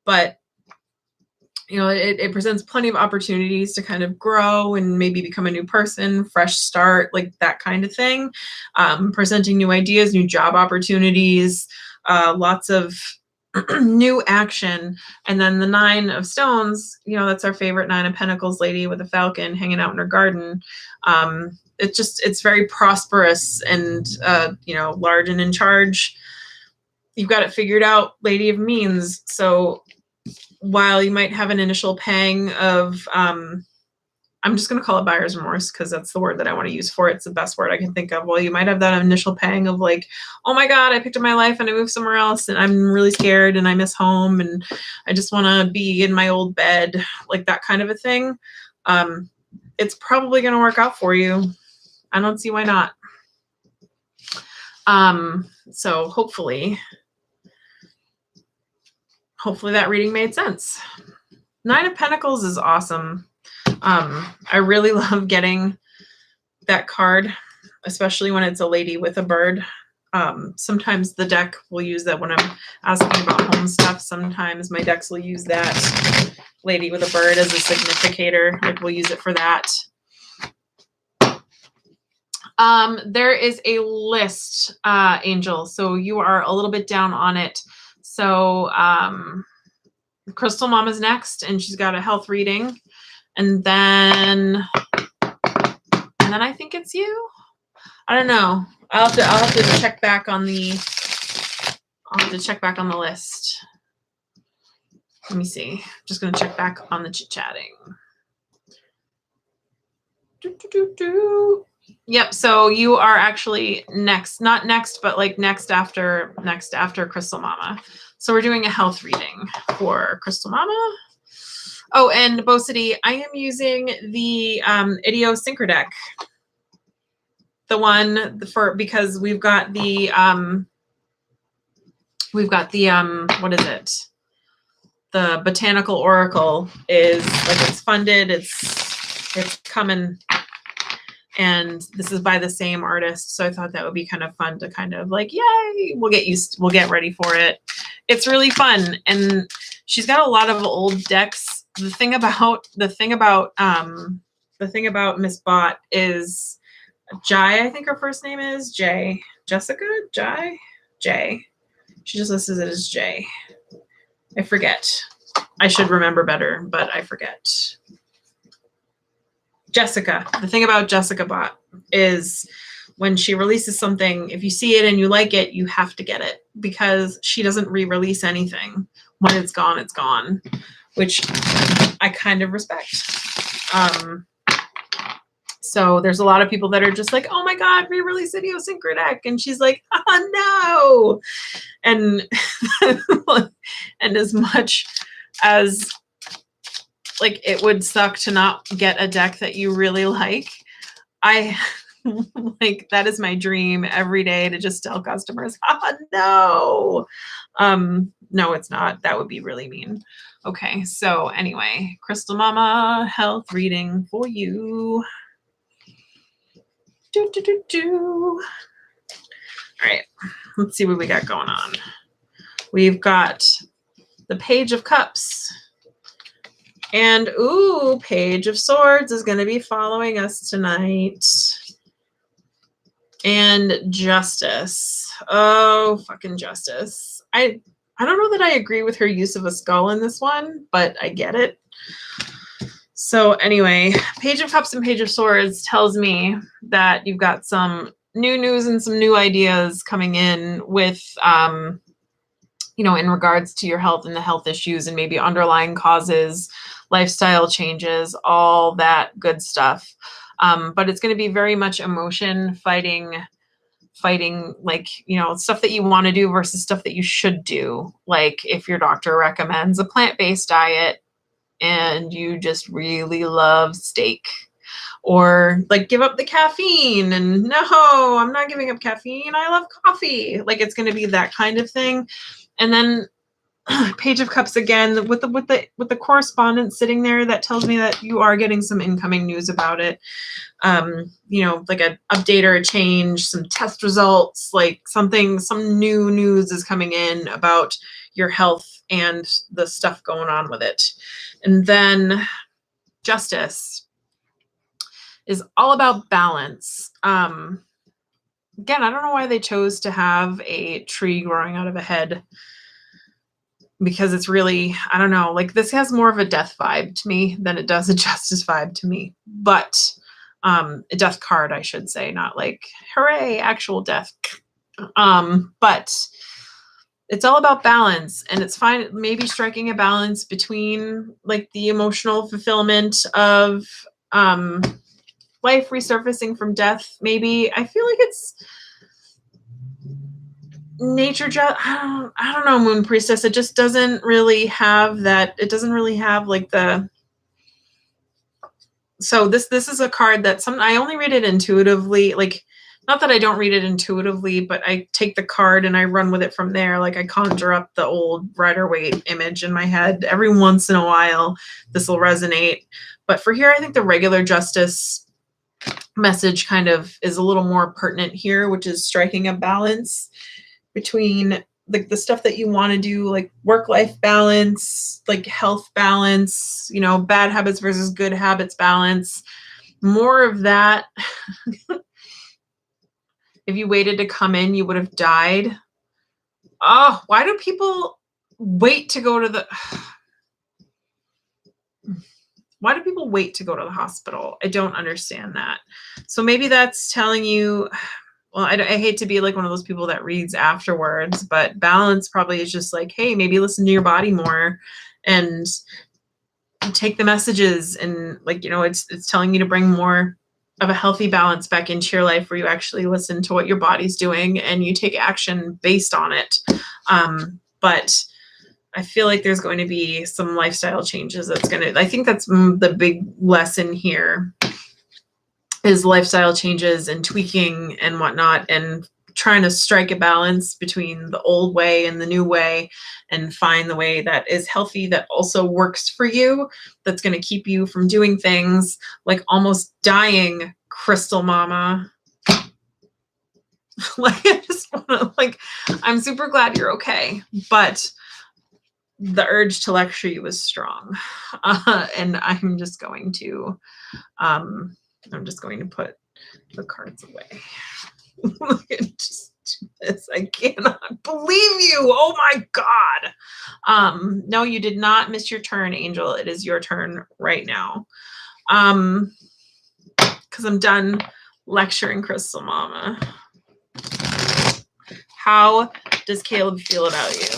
Speaker 1: but, it presents plenty of opportunities to kind of grow and maybe become a new person, fresh start, like that kind of thing. Presenting new ideas, new job opportunities, lots of new action. And then the 9 of Stones, that's our favorite 9 of Pentacles lady with a falcon hanging out in her garden. It's very prosperous and, large and in charge. You've got it figured out, Lady of Means. So while you might have an initial pang of, I'm just going to call it buyer's remorse, because that's the word that I want to use for it. It's the best word I can think of. Well, you might have that initial pang of like, oh my God, I picked up my life and I moved somewhere else and I'm really scared and I miss home and I just want to be in my old bed, like that kind of a thing. It's probably going to work out for you. I don't see why not. So hopefully that reading made sense. 9 of Pentacles is awesome. I really love getting that card, especially when it's a lady with a bird. Sometimes the deck will use that when I'm asking about home stuff. Sometimes my decks will use that lady with a bird as a significator. Like, we'll use it for that. There is a list, Angel. So you are a little bit down on it. So Crystal Mama's next, and she's got a health reading. And then I think it's you. I don't know. I'll have to check back on the list. Let me see. I'm just gonna check back on the chit-chatting. Yep, so you are actually next. Not next, but like next after Crystal Mama. So we're doing a health reading for Crystal Mama. Oh, and Bosity, I am using the Idiosynchro deck. The one because we've got the what is it? the Botanical Oracle is like, it's funded, it's coming, and this is by the same artist. So I thought that would be kind of fun to kind of like, yay, we'll get ready for it. It's really fun. And she's got a lot of old decks. The thing about Miss Bot is Jai, I think her first name is Jessica. Jay. She just listed it as Jay. I forget. I should remember better, but I forget. Jessica. The thing about Jessica Bot is when she releases something, if you see it and you like it, you have to get it, because she doesn't re-release anything. When it's gone, which I kind of respect. So there's a lot of people that are just like, oh my God, re-release Idiosyncratic. And she's like, oh no. And, and as much as like it would suck to not get a deck that you really like, I like, that is my dream every day, to just tell customers, no. No, it's not. That would be really mean. Okay, so anyway, Crystal Mama health reading for you. All right, let's see what we got going on. We've got the Page of Cups. And ooh, Page of Swords is going to be following us tonight. And Justice. Oh, fucking Justice. I don't know that I agree with her use of a skull in this one, but I get it. So anyway, Page of Cups and Page of Swords tells me that you've got some new news and some new ideas coming in with, you know, in regards to your health and the health issues and maybe underlying causes, lifestyle changes, all that good stuff. But it's going to be very much emotion, fighting, like, you know, stuff that you want to do versus stuff that you should do. Like if your doctor recommends a plant-based diet and you just really love steak, or like give up the caffeine, and no, I'm not giving up caffeine, I love coffee. Like it's going to be that kind of thing. And then Page of Cups again with the correspondence sitting there, that tells me that you are getting some incoming news about it. You know, like an update or a change, some test results, like some new news is coming in about your health and the stuff going on with it. And then Justice is all about balance. Again, I don't know why they chose to have a tree growing out of a head, because it's really, I don't know, like this has more of a death vibe to me than it does a Justice vibe to me. But a death card, I should say, not like, hooray, actual death. But it's all about balance, and it's fine. Maybe striking a balance between like the emotional fulfillment of life resurfacing from death. Maybe I feel like it's nature. I don't know, Moon Priestess. It just doesn't really have that. It doesn't really have like the. So this is a card that I only read it intuitively. Like, not that I don't read it intuitively, but I take the card and I run with it from there. Like I conjure up the old Rider-Waite image in my head. Every once in a while, this will resonate. But for here, I think the regular Justice message kind of is a little more pertinent here, which is striking a balance between like the stuff that you want to do, like work-life balance, like health balance, you know, bad habits versus good habits balance. More of that. If you waited to come in, you would have died. Oh, why do people wait to go to the... Why do people wait to go to the hospital? I don't understand that. So maybe that's telling you... Well, I hate to be like one of those people that reads afterwards, but balance probably is just like, hey, maybe listen to your body more and take the messages, and like, you know, it's telling you to bring more of a healthy balance back into your life, where you actually listen to what your body's doing and you take action based on it. But I feel like there's going to be some lifestyle changes I think that's the big lesson here, is lifestyle changes and tweaking and whatnot, and trying to strike a balance between the old way and the new way and find the way that is healthy, that also works for you, that's going to keep you from doing things like almost dying, Crystal Mama. Like, I just want to, like, I'm super glad you're okay, but the urge to lecture you is strong. And I'm just going to put the cards away. Just do this. I cannot believe you. Oh my God. No, you did not miss your turn, Angel. It is your turn right now. Because I'm done lecturing Crystal Mama. How does Caleb feel about you?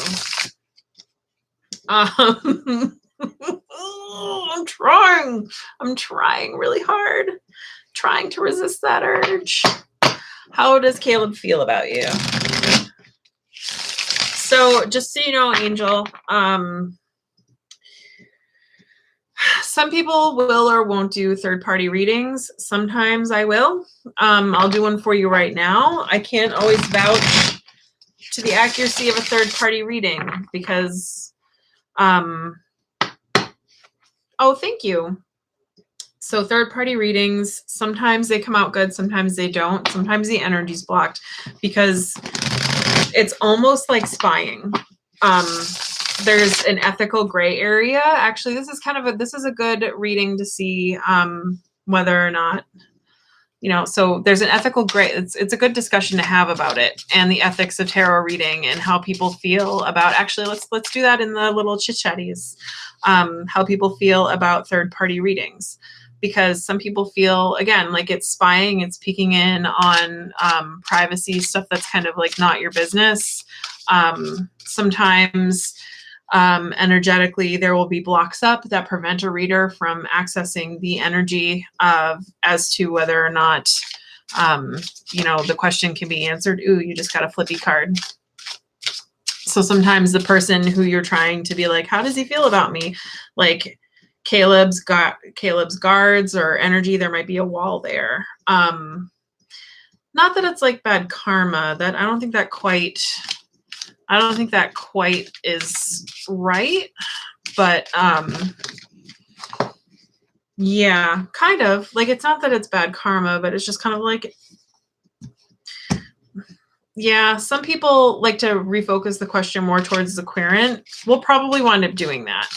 Speaker 1: I'm trying really hard, trying to resist that urge. How does Caleb feel about you? So just so you know, Angel, some people will or won't do third-party readings. Sometimes I will. I'll do one for you right now. I can't always vouch to the accuracy of a third-party reading because, oh, thank you. So third-party readings, sometimes they come out good, sometimes they don't. Sometimes the energy's blocked because it's almost like spying. There's an ethical gray area. Actually, this is a good reading to see whether or not, you know, so there's an ethical gray. It's a good discussion to have about it and the ethics of tarot reading and how people feel about, actually, let's do that in the little chit-chatties, how people feel about third-party readings. Because some people feel, again, like it's spying, it's peeking in on privacy, stuff that's kind of like not your business. Sometimes energetically, there will be blocks up that prevent a reader from accessing the energy of as to whether or not, you know, the question can be answered. Ooh, you just got a flippy card. So sometimes the person who you're trying to be like, how does he feel about me? Like, Caleb's guards or energy, there might be a wall there. Not that it's like bad karma, that I don't think that quite is right, but yeah, kind of. Like, it's not that it's bad karma, but it's just kind of like, yeah, some people like to refocus the question more towards the querent. We'll probably wind up doing that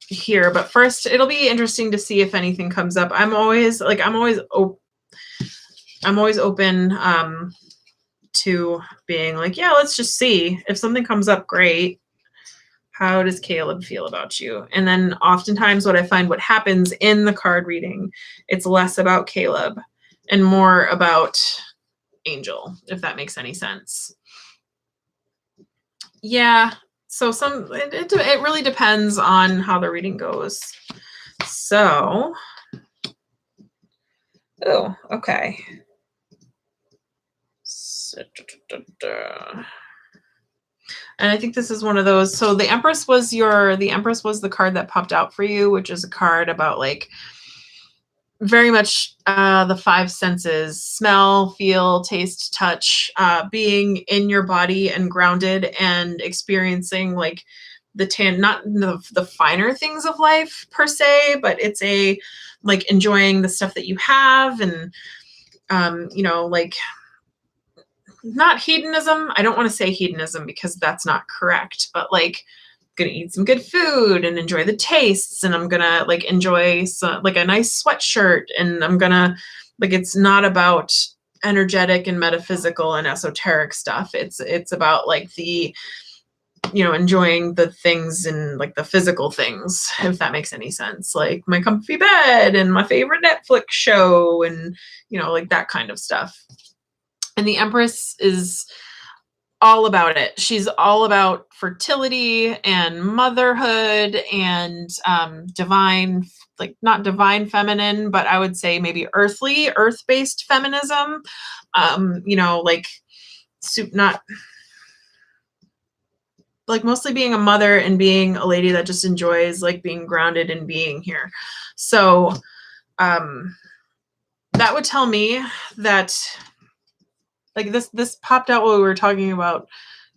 Speaker 1: here, but first it'll be interesting to see if anything comes up. I'm always open to being like, yeah, let's just see if something comes up. Great. How does Caleb feel about you? And then oftentimes what I find, what happens in the card reading, it's less about Caleb and more about Angel, if that makes any sense. Yeah. So it really depends on how the reading goes. So, oh, okay. And I think this is one of those. So the Empress was the card that popped out for you, which is a card about like very much the five senses: smell, feel, taste, touch, being in your body and grounded and experiencing like not the finer things of life per se, but it's a like enjoying the stuff that you have and you know, like, not hedonism. I don't want to say hedonism because that's not correct, but like gonna eat some good food and enjoy the tastes, and I'm gonna like enjoy some, like a nice sweatshirt, and I'm gonna like, it's not about energetic and metaphysical and esoteric stuff. It's about like the, you know, enjoying the things and like the physical things, if that makes any sense, like my comfy bed and my favorite Netflix show and, you know, like that kind of stuff. And the Empress is all about it. She's all about fertility and motherhood and divine, like not divine feminine, but I would say maybe earth-based feminism. You know, like not like mostly being a mother and being a lady that just enjoys like being grounded and being here. So that would tell me that Like this popped out while we were talking about,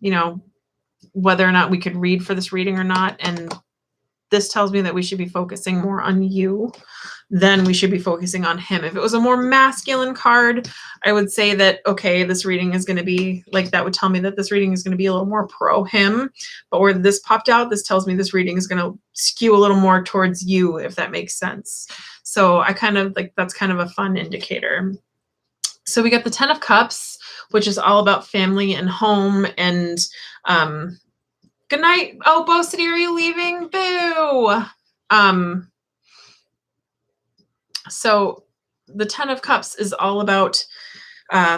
Speaker 1: you know, whether or not we could read for this reading or not. And this tells me that we should be focusing more on you than we should be focusing on him. If it was a more masculine card, I would say that, okay, this reading is going to be like, that would tell me that this reading is going to be a little more pro him. But where this popped out, this tells me this reading is going to skew a little more towards you, if that makes sense. So I kind of like, that's kind of a fun indicator. So we got the 10 of Cups, which is all about family and home and, good night. Oh, Bo City, are you leaving? Boo. So the 10 of Cups is all about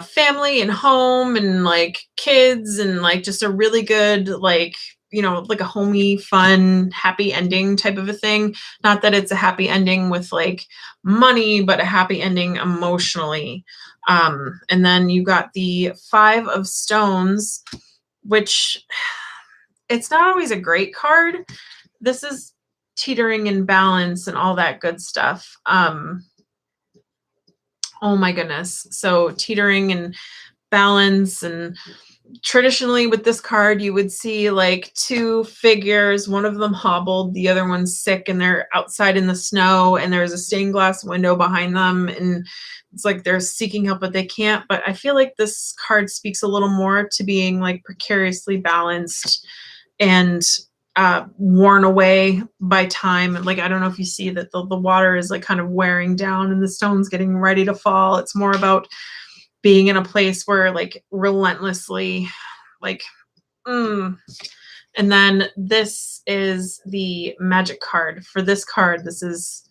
Speaker 1: family and home and like kids and like just a really good, like, you know, like a homey, fun, happy ending type of a thing. Not that it's a happy ending with like money, but a happy ending emotionally. And then you got the 5 of Stones, which it's not always a great card. This is teetering and balance and all that good stuff. Oh my goodness. So teetering and balance, and traditionally with this card, you would see like 2 figures, one of them hobbled, the other one's sick, and they're outside in the snow, and there's a stained glass window behind them, and it's like they're seeking help, but they can't. But I feel like this card speaks a little more to being like precariously balanced and worn away by time. Like, I don't know if you see that the water is like kind of wearing down and the stone's getting ready to fall. It's more about being in a place where like relentlessly like, and then this is the magic card. For this card, there's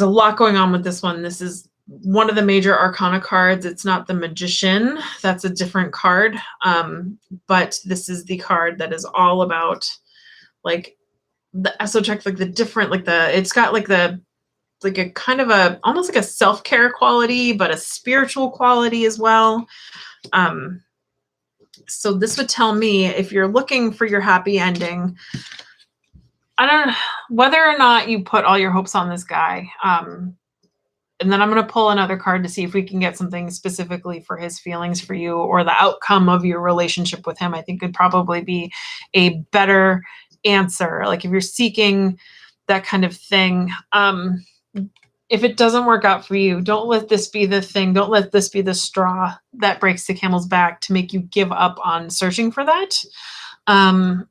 Speaker 1: a lot going on with this one. This is one of the major arcana cards. It's not the Magician. That's a different card. But this is the card that is all about like the esoteric, like the different, like it's got like like a kind of a, almost like a self-care quality, but a spiritual quality as well. So this would tell me, if you're looking for your happy ending, I don't know whether or not you put all your hopes on this guy. And then I'm going to pull another card to see if we can get something specifically for his feelings for you, or the outcome of your relationship with him. I think could probably be a better answer. Like if you're seeking that kind of thing, if it doesn't work out for you, don't let this be the thing. Don't let this be the straw that breaks the camel's back to make you give up on searching for that. And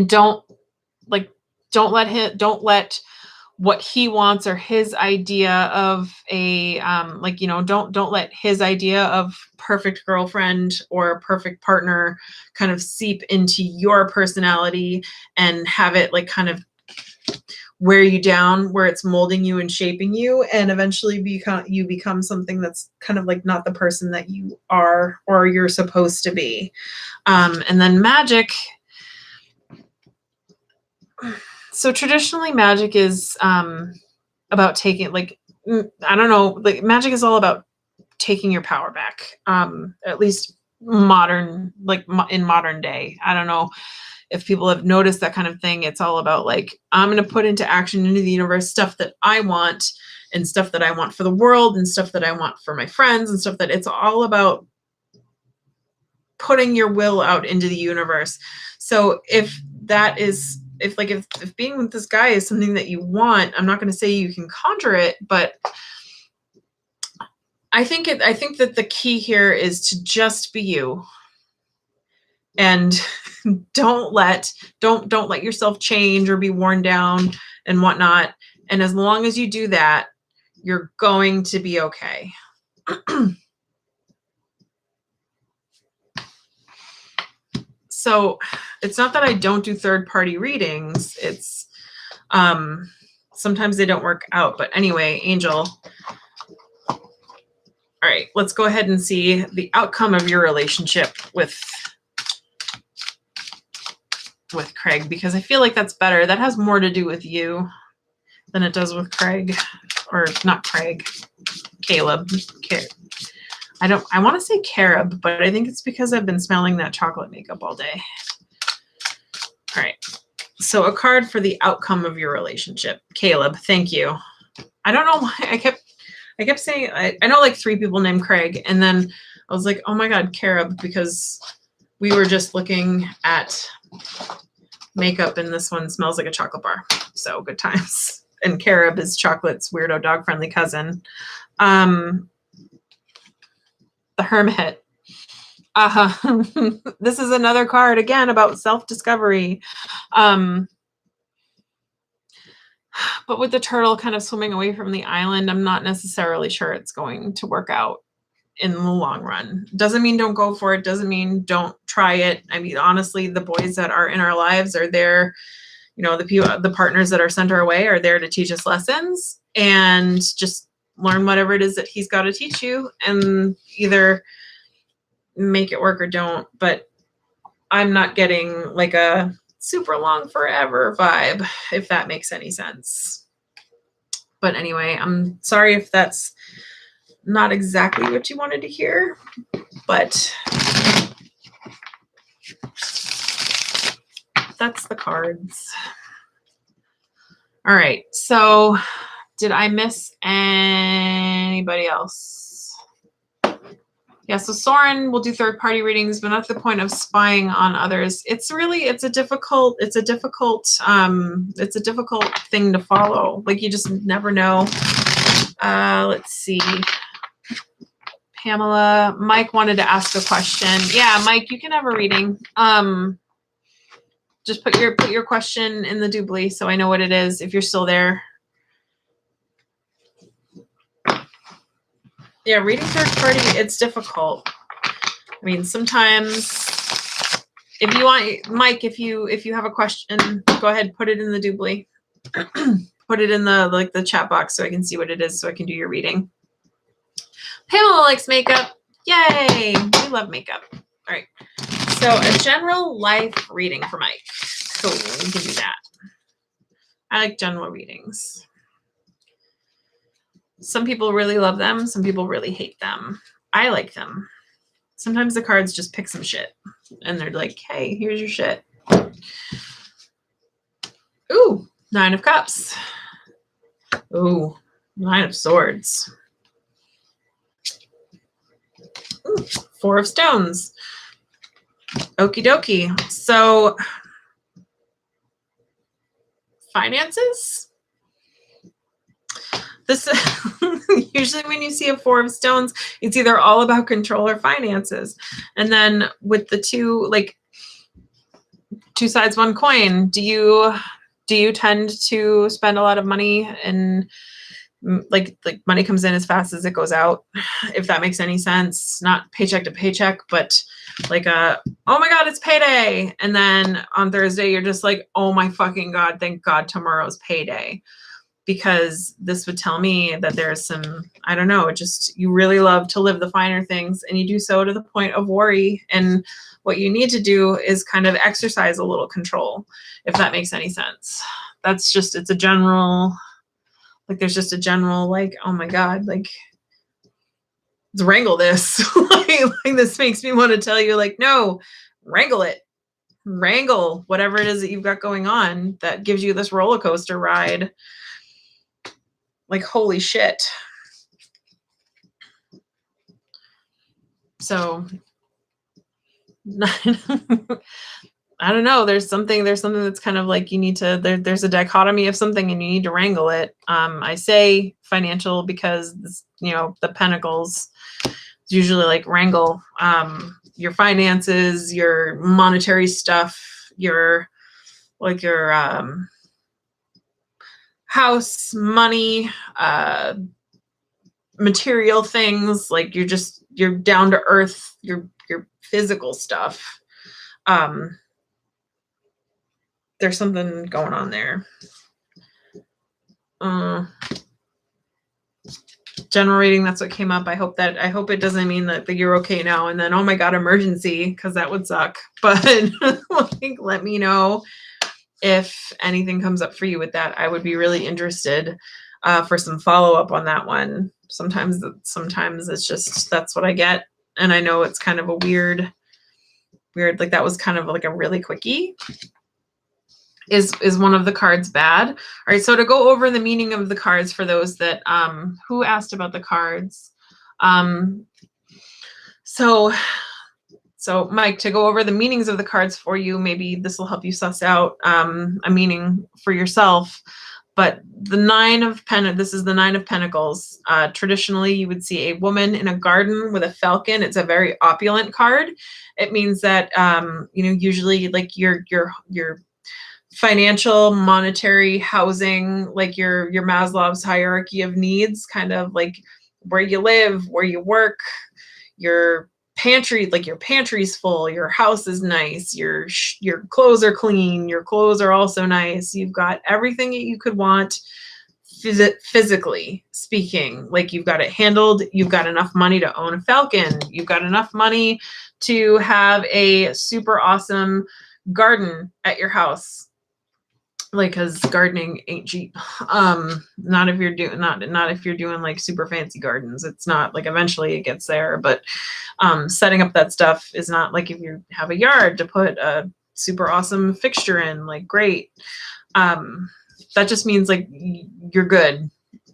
Speaker 1: don't let what he wants or his idea of a, like, you know, don't let his idea of perfect girlfriend or perfect partner kind of seep into your personality and have it like kind of wear you down, where it's molding you and shaping you, and eventually become something that's kind of like not the person that you are or you're supposed to be. And then magic. So traditionally magic is about taking, like, I don't know, like magic is all about taking your power back. At least modern, like in modern day. I don't know if people have noticed that kind of thing. It's all about like, I'm going to put into action, into the universe, stuff that I want, and stuff that I want for the world, and stuff that I want for my friends, and stuff that it's all about putting your will out into the universe. So if that is, if being with this guy is something that you want, I'm not going to say you can conjure it, but I think that the key here is to just be you, and don't let yourself change or be worn down and whatnot. And as long as you do that, you're going to be okay. So it's not that I don't do third-party readings. It's sometimes they don't work out. But anyway, Angel. All right, let's go ahead and see the outcome of your relationship with Craig, because I feel like that's better. That has more to do with you than it does with Craig, or not Craig, Caleb. I want to say Carob, but I think it's because I've been smelling that chocolate makeup all day. All right. So a card for the outcome of your relationship. Caleb, thank you. I don't know why I kept saying, I know like 3 people named Craig. And then I was like, oh my God, Carib, because we were just looking at makeup and this one smells like a chocolate bar. So good times. And Carib is Chocolate's weirdo dog friendly cousin. The Hermit. This is another card again about self-discovery. But with the turtle kind of swimming away from the island, I'm not necessarily sure it's going to work out in the long run. Doesn't mean don't go for it. Doesn't mean don't try it. I mean, honestly, the boys that are in our lives are there. You know, the partners that are sent our way are there to teach us lessons and just learn whatever it is that he's got to teach you and either make it work or don't. But I'm not getting like a super long forever vibe, if that makes any sense. But anyway, I'm sorry if that's not exactly what you wanted to hear, but that's the cards. All right, so did I miss anybody else? Yeah, so Soren will do third-party readings, but not to the point of spying on others. It's a difficult thing to follow. Like you just never know. Let's see. Pamela, Mike wanted to ask a question. Yeah, Mike, you can have a reading. Just put your question in the doobly so I know what it is if you're still there. Yeah, reading third party, it's difficult. I mean, sometimes if you want, Mike, if you have a question, go ahead, put it in the doobly. Put it in the chat box so I can see what it is so I can do your reading. Pamela likes makeup. Yay! We love makeup. All right. So a general life reading for Mike. Cool, we can do that. I like general readings. Some people really love them. Some people really hate them. I like them. Sometimes the cards just pick some shit. And they're like, hey, here's your shit. Ooh, 9 of Cups. Ooh, 9 of Swords. Ooh, 4 of Stones. Okie dokie. So, finances? This usually when you see a 4 of Stones, it's either all about control or finances. And then with the two sides, one coin, do you tend to spend a lot of money and like money comes in as fast as it goes out, if that makes any sense? Not paycheck to paycheck, but like oh my God, it's payday. And then on Thursday, you're just like, oh my fucking God, thank God tomorrow's payday. Because this would tell me that there's some, I don't know, just you really love to live the finer things and you do so to the point of worry. And what you need to do is kind of exercise a little control, if that makes any sense. That's just, it's a general, like there's just a general like, oh my God, like let's wrangle this. like this makes me want to tell you like, no, wrangle it. Wrangle whatever it is that you've got going on that gives you this roller coaster ride. Like, holy shit. So, I don't know. There's something that's kind of like you need to, there's a dichotomy of something and you need to wrangle it. I say financial because, you know, the pentacles is usually like wrangle your finances, your monetary stuff, your house, money, material things, like you're down to earth, your physical stuff. There's something going on there. General reading, that's what came up. I hope it doesn't mean that you're okay now and then, oh my God, emergency, because that would suck. But like, let me know if anything comes up for you with that. I would be really interested for some follow-up on that one. Sometimes it's just, that's what I get. And I know it's kind of a weird, like that was kind of like a really quickie. is one of the cards bad? All right, so to go over the meaning of the cards for those that who asked about the cards. So Mike, to go over the meanings of the cards for you, maybe this will help you suss out a meaning for yourself. But the this is the Nine of Pentacles. Traditionally, you would see a woman in a garden with a falcon. It's a very opulent card. It means that usually like your financial, monetary, housing, like your Maslow's hierarchy of needs, kind of like where you live, where you work, your pantry, like your pantry's full, your house is nice, your clothes are clean, your clothes are also nice, you've got everything that you could want physically speaking, like you've got it handled, you've got enough money to own a falcon, you've got enough money to have a super awesome garden at your house, like, because gardening ain't cheap. Not if you're doing not if you're doing like super fancy gardens. It's not like, eventually it gets there, but setting up that stuff is not like if you have a yard to put a super awesome fixture in, like, great. That just means like you're good,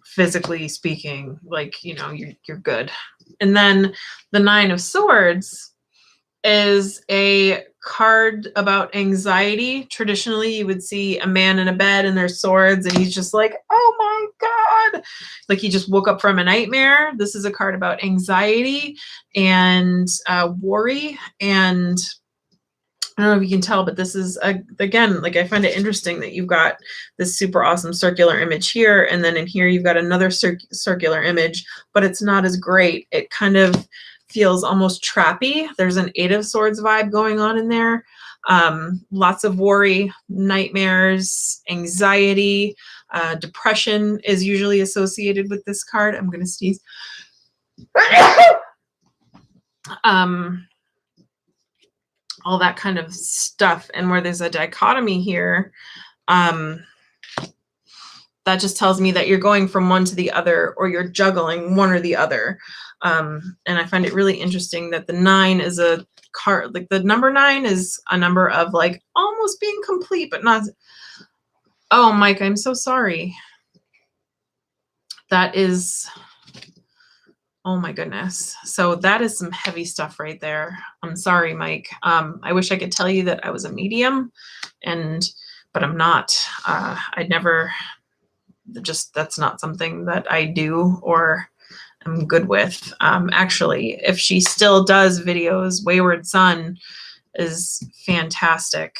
Speaker 1: physically speaking, like, you're good. And then the Nine of Swords is a card about anxiety. Traditionally, you would see a man in a bed and there's swords, and he's just like, oh my God. Like he just woke up from a nightmare. This is a card about anxiety and worry. And I don't know if you can tell, but this is, again, like, I find it interesting that you've got this super awesome circular image here. And then in here, you've got another circular image, but it's not as great. It kind of feels almost trappy. There's an Eight of Swords vibe going on in there. Lots of worry, nightmares, anxiety, depression is usually associated with this card. I'm going to sneeze. All that kind of stuff. And where there's a dichotomy here, that just tells me that you're going from one to the other, or you're juggling one or the other. And I find it really interesting that the 9 is a card, like the number 9 is a number of like almost being complete, but not. Oh, Mike, I'm so sorry. That is, oh my goodness. So that is some heavy stuff right there. I'm sorry, Mike. I wish I could tell you that I was a medium, but I'm not. I'd never, that's not something that I do or am good with. Actually, if she still does videos, Wayward Son is fantastic.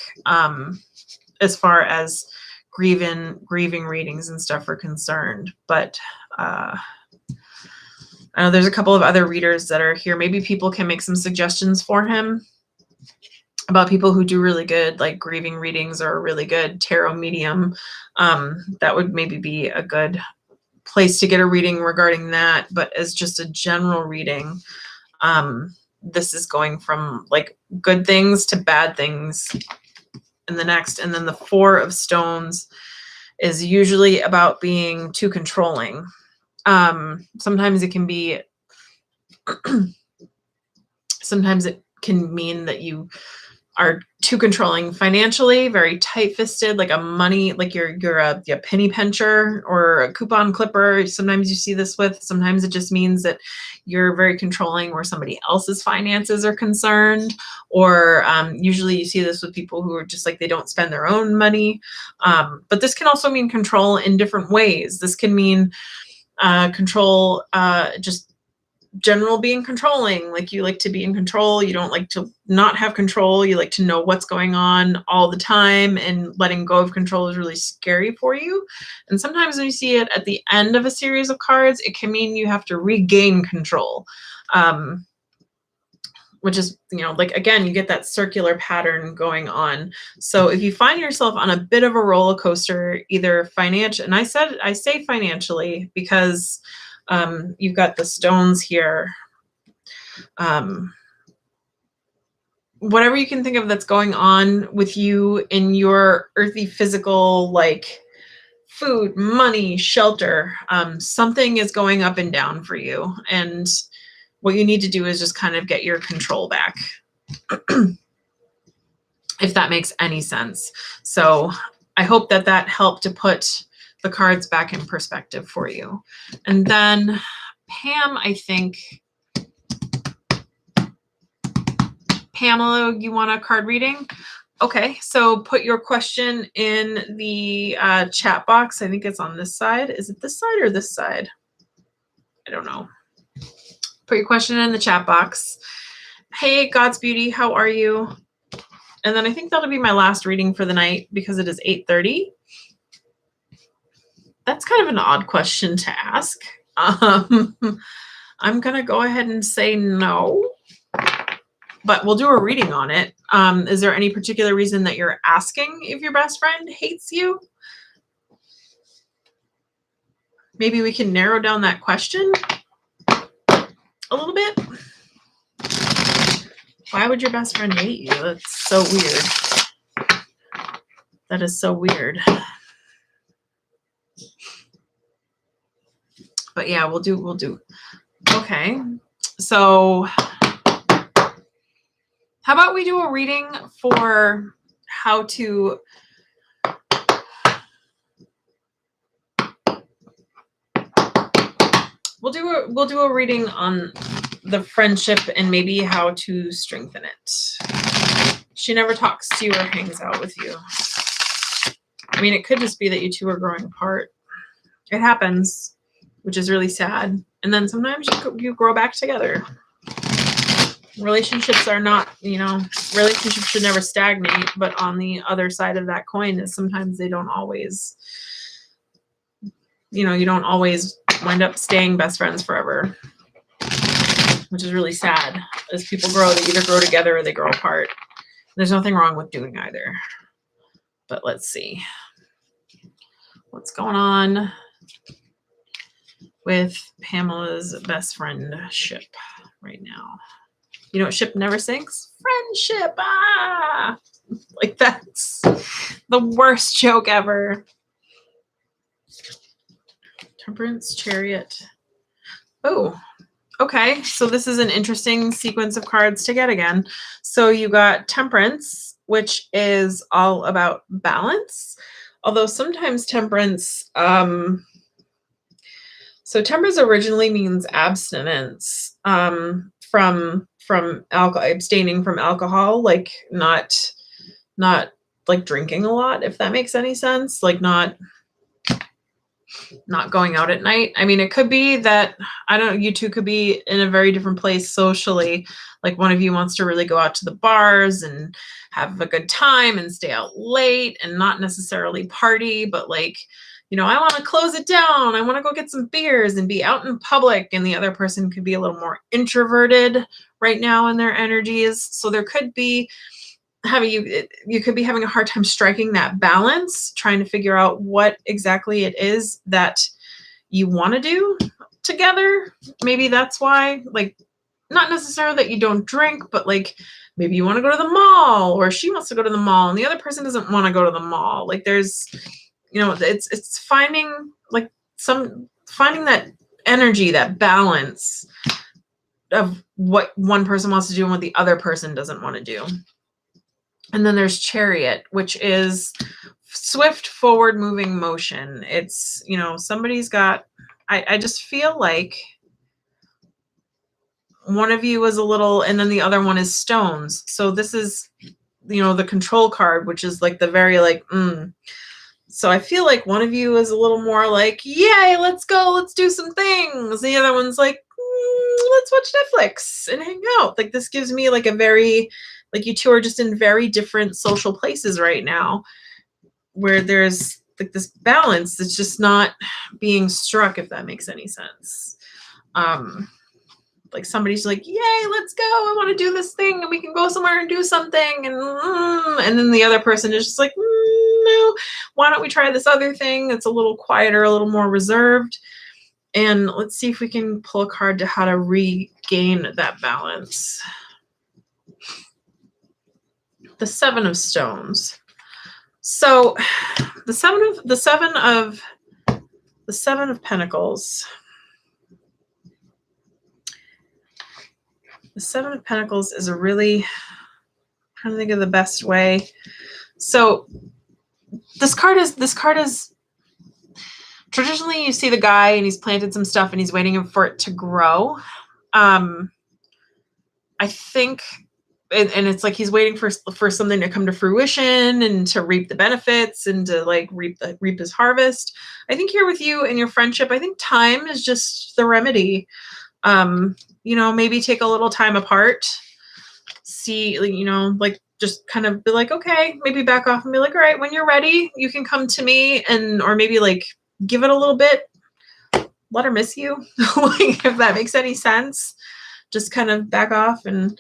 Speaker 1: As far as grieving readings and stuff are concerned, but I know there's a couple of other readers that are here. Maybe people can make some suggestions for him about people who do really good, like grieving readings, or a really good tarot medium. That would maybe be a good place to get a reading regarding that. But as just a general reading, this is going from like good things to bad things in the next. And then the Four of Stones is usually about being too controlling. Sometimes it can be, sometimes it can mean that you are too controlling financially, very tight-fisted, like a money, like you're a penny pincher or a coupon clipper. Sometimes you see this with, sometimes it just means that you're very controlling where somebody else's finances are concerned. Or usually you see this with people who are just like, they don't spend their own money. But this can also mean control in different ways. This can mean control, just general being controlling, like you like to be in control, you don't like to not have control, you like to know what's going on all the time, and letting go of control is really scary for you. And sometimes when you see it at the end of a series of cards, it can mean you have to regain control, which is, like, again, you get that circular pattern going on. So if you find yourself on a bit of a roller coaster, either financial, and I say financially because you've got the stones here. Whatever you can think of that's going on with you in your earthy physical, like food, money, shelter, something is going up and down for you. And what you need to do is just kind of get your control back, if that makes any sense. So I hope that that helped to put the cards back in perspective for you. And then Pam, I think, Pamela, you want a card reading? Okay, so put your question in the chat box. I think it's on this side. Is it this side or this side? I don't know. Put your question in the chat box. Hey, God's Beauty, how are you? And then I think that'll be my last reading for the night because it is 8:30. That's kind of an odd question to ask. I'm going to go ahead and say no, but we'll do a reading on it. Is there any particular reason that you're asking if your best friend hates you? Maybe we can narrow down that question a little bit. Why would your best friend hate you? That's so weird. That is so weird. But yeah, we'll do. Okay. So how about we do a reading for how to we'll do a reading on the friendship and maybe how to strengthen it. She never talks to you or hangs out with you. I mean, it could just be that you two are growing apart. It happens, which is really sad. And then sometimes you grow back together. Relationships are not, relationships should never stagnate, but on the other side of that coin is sometimes they don't always, you don't always wind up staying best friends forever, which is really sad. As people grow, they either grow together or they grow apart. There's nothing wrong with doing either. But let's see what's going on with Pamela's best friendship right now. You know what ship never sinks? Friendship. Ah! Like, that's the worst joke ever. Temperance, Chariot. Oh, okay. So this is an interesting sequence of cards to get again. So you got Temperance, which is all about balance. Although sometimes temperance, so temperance originally means abstinence from alcohol, abstaining from alcohol, like not like drinking a lot, if that makes any sense, like not going out at night. I mean, it could be that, I don't know, you two could be in a very different place socially. Like one of you wants to really go out to the bars and have a good time and stay out late and not necessarily party, but like, I want to close it down. I want to go get some beers and be out in public. And the other person could be a little more introverted right now in their energies. So there could be you could be having a hard time striking that balance, trying to figure out what exactly it is that you want to do together. Maybe that's why, like, not necessarily that you don't drink, but like maybe you want to go to the mall, or she wants to go to the mall and the other person doesn't want to go to the mall. Like there's, it's finding that energy, that balance of what one person wants to do and what the other person doesn't want to do. And then there's Chariot, which is swift forward moving motion. It's, somebody's got, I just feel like one of you is a little, and then the other one is stones. So this is, the control card, which is like the very like, So I feel like one of you is a little more like, yay, let's go, let's do some things. The other one's like, let's watch Netflix and hang out. Like this gives me like a very, like you two are just in very different social places right now where there's like this balance that's just not being struck, if that makes any sense. Like somebody's like, yay, let's go, I want to do this thing and we can go somewhere and do something. And then the other person is just like, no, why don't we try this other thing that's a little quieter, a little more reserved. And let's see if we can pull a card to how to regain that balance. The Seven of Stones. So the seven of Pentacles. The Seven of Pentacles is a really, I'm trying to think of the best way. So this card is traditionally, you see the guy and he's planted some stuff and he's waiting for it to grow. I think, and it's like he's waiting for something to come to fruition and to reap the benefits and to like reap his harvest. I think here with you and your friendship, I think time is just the remedy. You know, maybe take a little time apart, see, you know, like just kind of be like, okay, maybe back off and be like, all right, when you're ready, you can come to me, and or maybe like give it a little bit, let her miss you. Like, if that makes any sense, just kind of back off and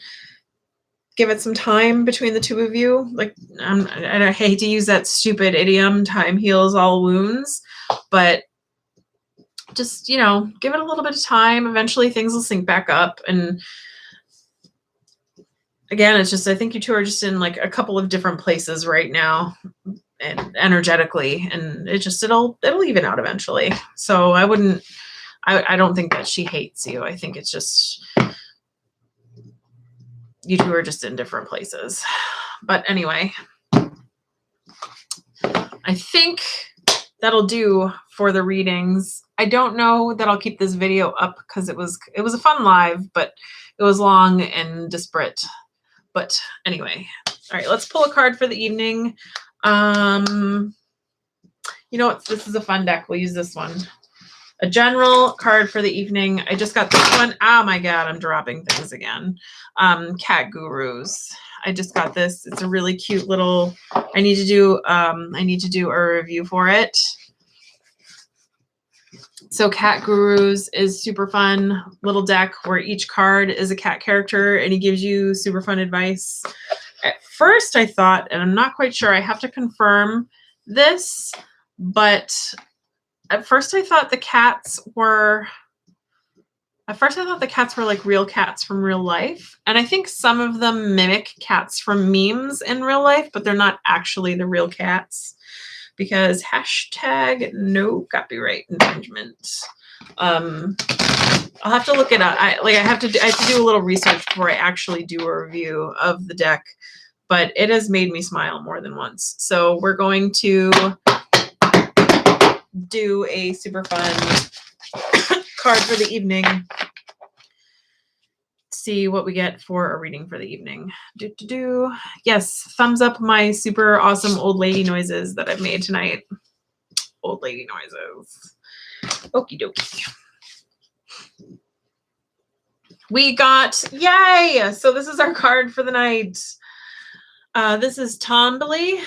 Speaker 1: give it some time between the two of you. Like, and I hate to use that stupid idiom, time heals all wounds, but just, you know, give it a little bit of time. Eventually things will sync back up. And again, it's just, I think you two are just in like a couple of different places right now and energetically, and it'll even out eventually. So I don't think that she hates you. I think it's just you two are just in different places. But anyway, I think that'll do for the readings. I don't know that I'll keep this video up because it was a fun live, but it was long and disparate. But anyway, all right, let's pull a card for the evening. You know what? This is a fun deck. We'll use this one. A general card for the evening. I just got this one. Oh my God, I'm dropping things again. Cat Gurus. I just got this. It's a really cute little, I need to do a review for it. So Cat Gurus is super fun little deck where each card is a cat character and he gives you super fun advice. At first I thought, and I'm not quite sure, I have to confirm this, but at first I thought the cats were like real cats from real life. And I think some of them mimic cats from memes in real life, but they're not actually the real cats. Because hashtag no copyright infringement. I'll have to look it up. I have to do a little research before I actually do a review of the deck, but it has made me smile more than once. So we're going to do a super fun card for the evening. See what we get for a reading for the evening. Yes, thumbs up my super awesome old lady noises that I've made tonight. Old lady noises. Okie dokie. We got, yay! So this is our card for the night. This is Tombly,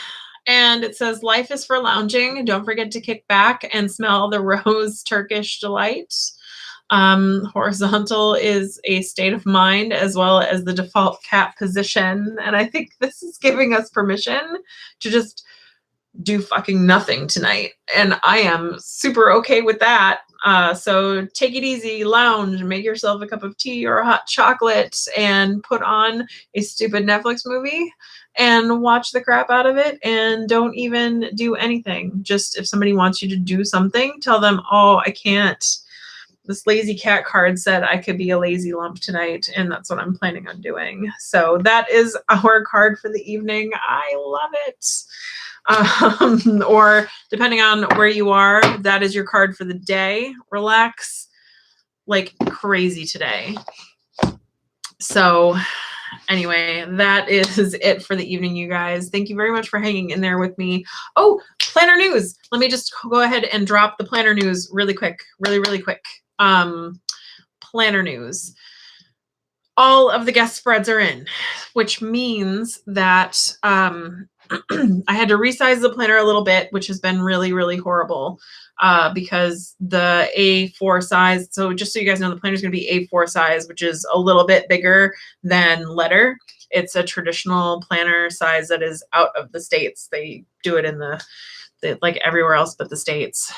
Speaker 1: and it says, life is for lounging. Don't forget to kick back and smell the rose Turkish delight. Horizontal is a state of mind as well as the default cat position. And I think this is giving us permission to just do fucking nothing tonight. And I am super okay with that. So take it easy, lounge, make yourself a cup of tea or a hot chocolate and put on a stupid Netflix movie and watch the crap out of it and don't even do anything. Just if somebody wants you to do something, tell them, oh, I can't. This lazy cat card said I could be a lazy lump tonight, and that's what I'm planning on doing. So that is our card for the evening. I love it. Or depending on where you are, that is your card for the day. Relax like crazy today. So anyway, that is it for the evening, you guys. Thank you very much for hanging in there with me. Oh, planner news. Let me just go ahead and drop the planner news really quick, really quick. Planner news. All of the guest spreads are in, which means that I had to resize the planner a little bit, which has been really horrible because the A4 size, so just so you guys know, the planner is going to be A4 size, which is a little bit bigger than letter. It's a traditional planner size that is out of the States. They do it in the like everywhere else but the States.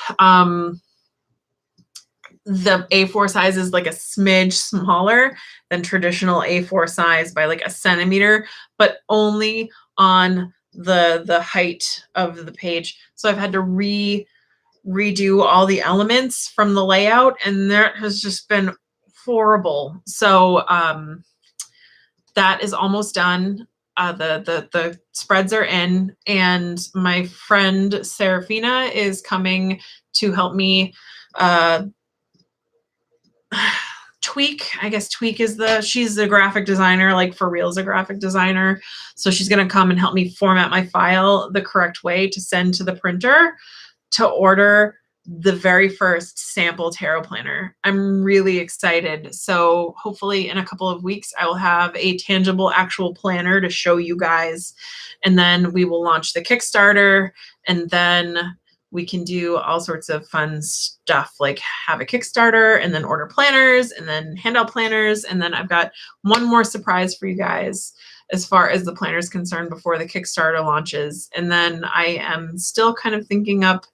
Speaker 1: The A4 size is like a smidge smaller than traditional A4 size by like a centimeter, but only on the height of the page. So I've had to redo all the elements from the layout, and that has just been horrible. So that is almost done. the spreads are in, and my friend Serafina is coming to help me tweak. I guess tweak is she's a graphic designer, like for real is a graphic designer. So she's going to come and help me format my file the correct way to send to the printer to order the very first sample tarot planner. I'm really excited. So hopefully in a couple of weeks, I will have a tangible actual planner to show you guys. And then we will launch the Kickstarter, and then we can do all sorts of fun stuff, like have a Kickstarter and then order planners and then hand out planners. And then I've got one more surprise for you guys as far as the planner is concerned before the Kickstarter launches. And then I am still kind of thinking up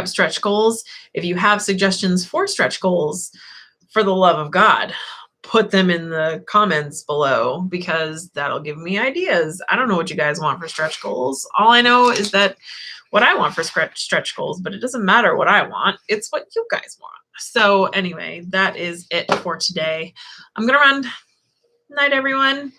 Speaker 1: stretch goals. If you have suggestions for stretch goals, for the love of God, put them in the comments below, because that'll give me ideas. I don't know what you guys want for stretch goals. All I know is that what I want for stretch goals, but it doesn't matter what I want. It's what you guys want. So anyway, that is it for today. I'm going to run. Night, everyone.